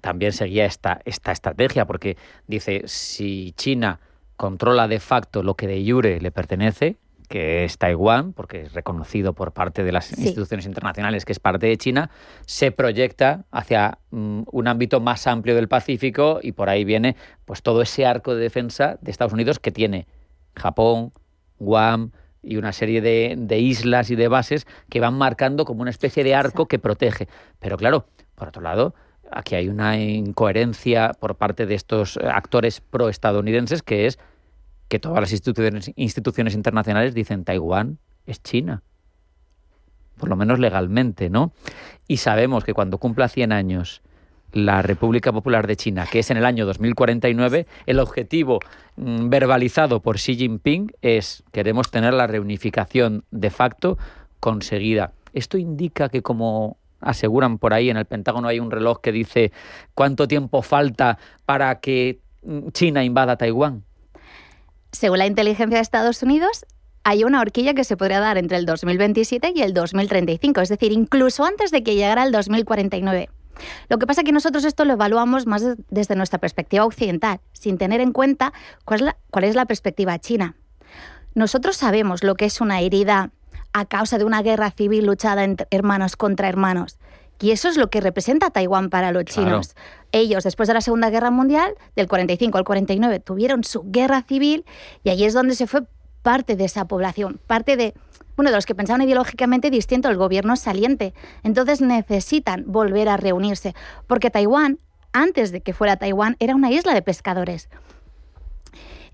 también seguía esta estrategia, porque dice, si China controla de facto lo que de jure le pertenece, que es Taiwán, porque es reconocido por parte de las instituciones internacionales que es parte de China, se proyecta hacia un ámbito más amplio del Pacífico y por ahí viene pues todo ese arco de defensa de Estados Unidos que tiene Japón, Guam y una serie de islas y de bases que van marcando como una especie de arco que protege. Pero claro, por otro lado, aquí hay una incoherencia por parte de estos actores proestadounidenses que es que todas las instituciones internacionales dicen Taiwán es China, por lo menos legalmente, ¿no? Y sabemos que cuando cumpla 100 años la República Popular de China, que es en el año 2049, el objetivo verbalizado por Xi Jinping es queremos tener la reunificación de facto conseguida. Esto indica que, como aseguran por ahí en el Pentágono, hay un reloj que dice cuánto tiempo falta para que China invada Taiwán. Según la inteligencia de Estados Unidos, hay una horquilla que se podría dar entre el 2027 y el 2035, es decir, incluso antes de que llegara el 2049. Lo que pasa es que nosotros esto lo evaluamos más desde nuestra perspectiva occidental, sin tener en cuenta cuál es la perspectiva china. Nosotros sabemos lo que es una herida a causa de una guerra civil luchada entre hermanos contra hermanos. Y eso es lo que representa Taiwán para los chinos. Claro. Ellos, después de la Segunda Guerra Mundial, del 45 al 49, tuvieron su guerra civil y allí es donde se fue parte de esa población, parte de los que pensaban ideológicamente distinto al gobierno saliente. Entonces necesitan volver a reunirse, porque Taiwán, antes de que fuera Taiwán, era una isla de pescadores.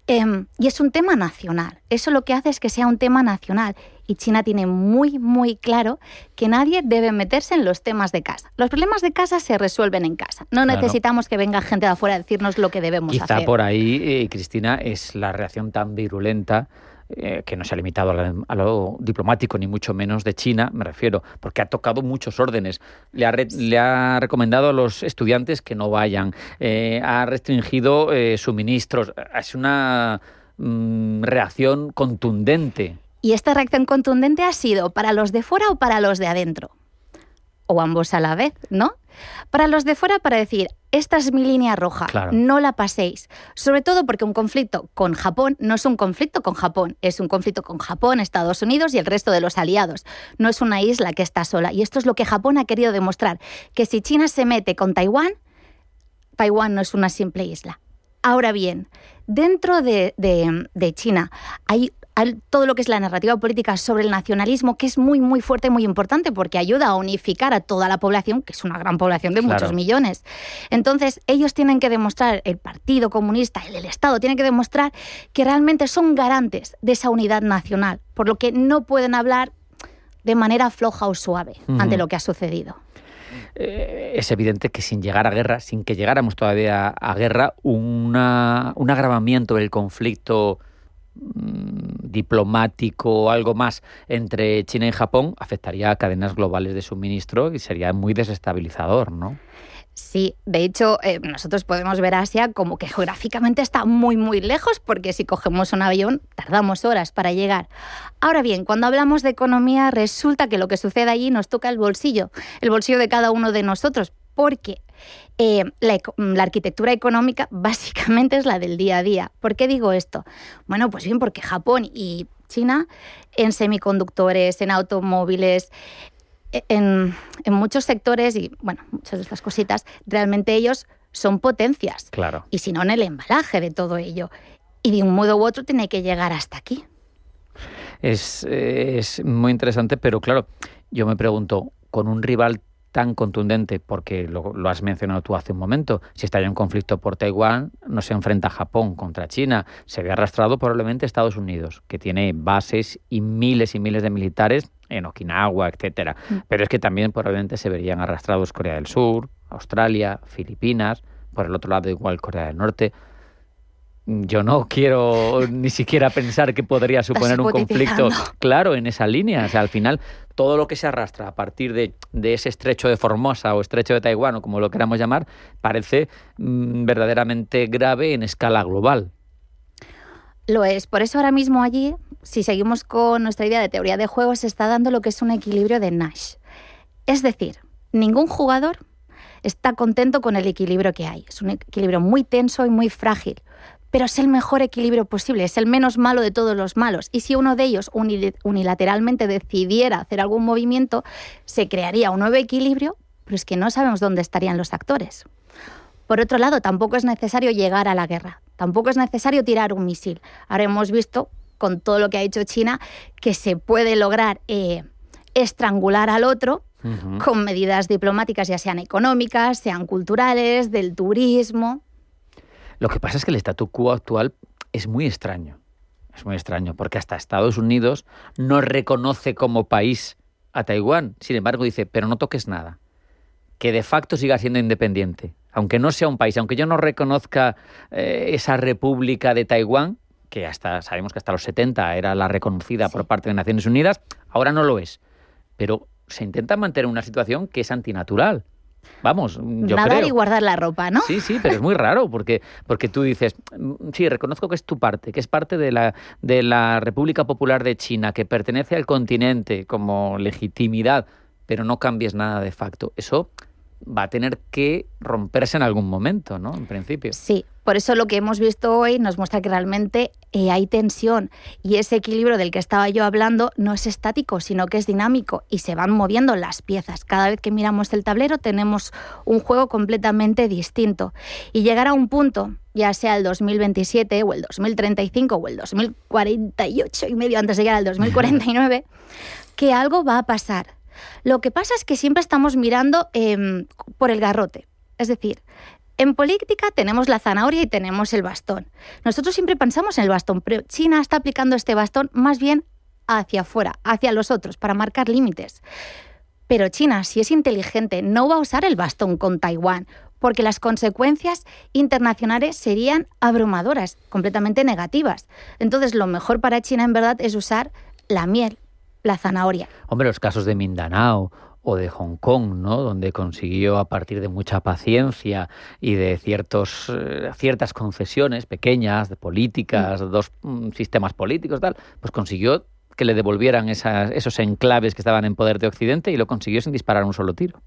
Y es un tema nacional. Eso lo que hace es que sea un tema nacional. Y China tiene muy, muy claro que nadie debe meterse en los temas de casa. Los problemas de casa se resuelven en casa. No necesitamos que venga gente de afuera a decirnos lo que debemos hacer. Quizá por ahí, Cristina, es la reacción tan virulenta que no se ha limitado a lo diplomático, ni mucho menos de China, me refiero, porque ha tocado muchos órdenes. Le ha recomendado a los estudiantes que no vayan, ha restringido suministros. Es una reacción contundente. ¿Y esta reacción contundente ha sido para los de fuera o para los de adentro? O ambos a la vez, ¿no? Para los de fuera, para decir, esta es mi línea roja, claro, no la paséis. Sobre todo porque un conflicto con Japón no es un conflicto con Japón, es un conflicto con Japón, Estados Unidos y el resto de los aliados. No es una isla que está sola. Y esto es lo que Japón ha querido demostrar, que si China se mete con Taiwán, Taiwán no es una simple isla. Ahora bien, dentro de China hay todo lo que es la narrativa política sobre el nacionalismo, que es muy, muy fuerte y muy importante porque ayuda a unificar a toda la población, que es una gran población de muchos millones. Entonces, ellos tienen que demostrar, el Partido Comunista, el Estado, tienen que demostrar que realmente son garantes de esa unidad nacional, por lo que no pueden hablar de manera floja o suave ante lo que ha sucedido. Es evidente que sin llegar a guerra, sin que llegáramos todavía a guerra, un agravamiento del conflicto diplomático o algo más entre China y Japón afectaría a cadenas globales de suministro y sería muy desestabilizador, ¿no? Sí, de hecho, nosotros podemos ver Asia como que geográficamente está muy, muy lejos, porque si cogemos un avión tardamos horas para llegar. Ahora bien, cuando hablamos de economía, resulta que lo que sucede allí nos toca el bolsillo de cada uno de nosotros, porque la arquitectura económica básicamente es la del día a día. ¿Por qué digo esto? Bueno, pues bien, porque Japón y China en semiconductores, en automóviles, en muchos sectores y, bueno, muchas de estas cositas, realmente ellos son potencias. Claro. Y si no, en el embalaje de todo ello. Y de un modo u otro tiene que llegar hasta aquí. Es muy interesante, pero claro, yo me pregunto, con un rival tan contundente, porque lo has mencionado tú hace un momento, si está ya en conflicto por Taiwán, no se enfrenta a Japón contra China, se ve arrastrado probablemente Estados Unidos, que tiene bases y miles de militares en Okinawa, etcétera. Pero es que también probablemente se verían arrastrados Corea del Sur, Australia, Filipinas, por el otro lado igual Corea del Norte. Yo no quiero ni siquiera pensar que podría suponer un conflicto claro en esa línea. O sea, al final, todo lo que se arrastra a partir de ese estrecho de Formosa o estrecho de Taiwán, o como lo queramos llamar, parece verdaderamente grave en escala global. Lo es. Por eso ahora mismo allí, si seguimos con nuestra idea de teoría de juegos, se está dando lo que es un equilibrio de Nash. Es decir, ningún jugador está contento con el equilibrio que hay. Es un equilibrio muy tenso y muy frágil. Pero es el mejor equilibrio posible, es el menos malo de todos los malos. Y si uno de ellos unilateralmente decidiera hacer algún movimiento, se crearía un nuevo equilibrio, pero es que no sabemos dónde estarían los actores. Por otro lado, tampoco es necesario llegar a la guerra, tampoco es necesario tirar un misil. Ahora hemos visto, con todo lo que ha hecho China, que se puede lograr estrangular al otro con medidas diplomáticas, ya sean económicas, sean culturales, del turismo. Lo que pasa es que el statu quo actual es muy extraño. Es muy extraño porque hasta Estados Unidos no reconoce como país a Taiwán. Sin embargo, dice, pero no toques nada. Que de facto siga siendo independiente. Aunque no sea un país, aunque yo no reconozca esa república de Taiwán, que sabemos que hasta los 70 era la reconocida por parte de Naciones Unidas, ahora no lo es. Pero se intenta mantener una situación que es antinatural. Vamos, yo Nadar creo. y guardar la ropa, ¿no? Sí, pero es muy raro porque tú dices, sí, reconozco que es tu parte, que es parte de la República Popular de China, que pertenece al continente como legitimidad, pero no cambies nada de facto. Eso va a tener que romperse en algún momento, ¿no? En principio. Sí, por eso lo que hemos visto hoy nos muestra que realmente hay tensión y ese equilibrio del que estaba yo hablando no es estático, sino que es dinámico y se van moviendo las piezas. Cada vez que miramos el tablero tenemos un juego completamente distinto y llegar a un punto, ya sea el 2027 o el 2035 o el 2048 y medio antes de llegar al 2049, que algo va a pasar. Lo que pasa es que siempre estamos mirando por el garrote. Es decir, en política tenemos la zanahoria y tenemos el bastón. Nosotros siempre pensamos en el bastón, pero China está aplicando este bastón más bien hacia afuera, hacia los otros, para marcar límites. Pero China, si es inteligente, no va a usar el bastón con Taiwán, porque las consecuencias internacionales serían abrumadoras, completamente negativas. Entonces, lo mejor para China, en verdad, es usar la miel, la zanahoria. Hombre, los casos de Mindanao o de Hong Kong, ¿no? Donde consiguió, a partir de mucha paciencia y de ciertas concesiones pequeñas, de políticas, dos sistemas políticos, tal, pues consiguió que le devolvieran esos enclaves que estaban en poder de Occidente y lo consiguió sin disparar un solo tiro.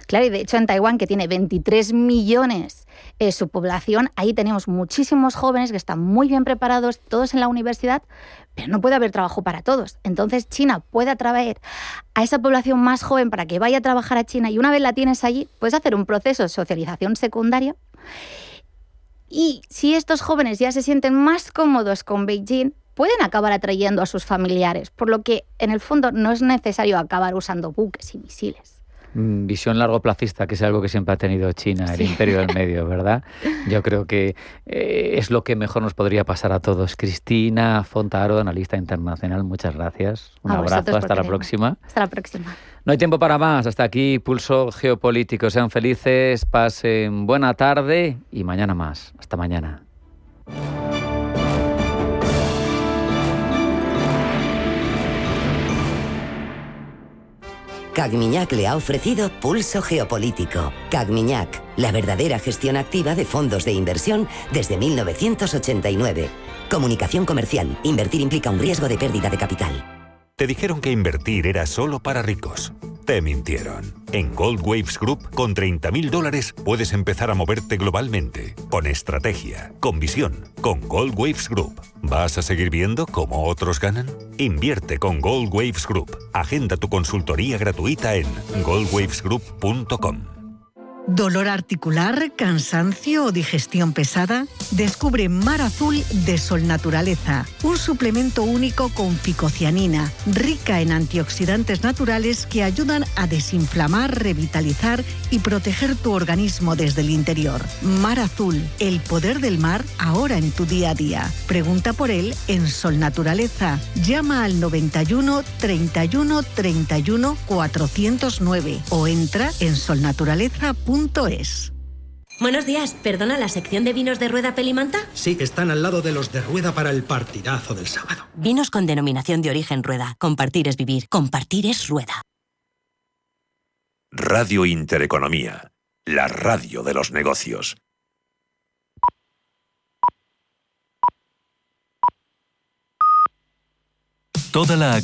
Claro, y de hecho en Taiwán, que tiene 23 millones su población, ahí tenemos muchísimos jóvenes que están muy bien preparados, todos en la universidad, pero no puede haber trabajo para todos. Entonces China puede atraer a esa población más joven para que vaya a trabajar a China y una vez la tienes allí, puedes hacer un proceso de socialización secundaria y si estos jóvenes ya se sienten más cómodos con Beijing, pueden acabar atrayendo a sus familiares, por lo que en el fondo no es necesario acabar usando buques y misiles. Visión largoplacista, que es algo que siempre ha tenido China, el imperio del medio, ¿verdad? Yo creo que es lo que mejor nos podría pasar a todos. Cristina Fontaro, analista internacional, muchas gracias. Un abrazo, hasta la próxima. Hasta la próxima. No hay tiempo para más, hasta aquí Pulso Geopolítico. Sean felices, pasen buena tarde y mañana más. Hasta mañana. Cagmiñac le ha ofrecido Pulso Geopolítico. Cagmiñac, la verdadera gestión activa de fondos de inversión desde 1989. Comunicación comercial. Invertir implica un riesgo de pérdida de capital. Te dijeron que invertir era solo para ricos. Te mintieron. En Gold Waves Group, con $30.000 puedes empezar a moverte globalmente, con estrategia, con visión, con Gold Waves Group. ¿Vas a seguir viendo cómo otros ganan? Invierte con Gold Waves Group. Agenda tu consultoría gratuita en goldwavesgroup.com. ¿Dolor articular, cansancio o digestión pesada? Descubre Mar Azul de Sol Naturaleza, un suplemento único con ficocianina, rica en antioxidantes naturales que ayudan a desinflamar, revitalizar y proteger tu organismo desde el interior. Mar Azul, el poder del mar ahora en tu día a día. Pregunta por él en Sol Naturaleza. Llama al 91 31 31 409 o entra en solnaturaleza.es. Buenos días, ¿perdona la sección de vinos de Rueda Pelimanta? Sí, están al lado de los de Rueda para el partidazo del sábado. Vinos con denominación de origen Rueda. Compartir es vivir, compartir es Rueda. Radio Intereconomía, la radio de los negocios. Toda la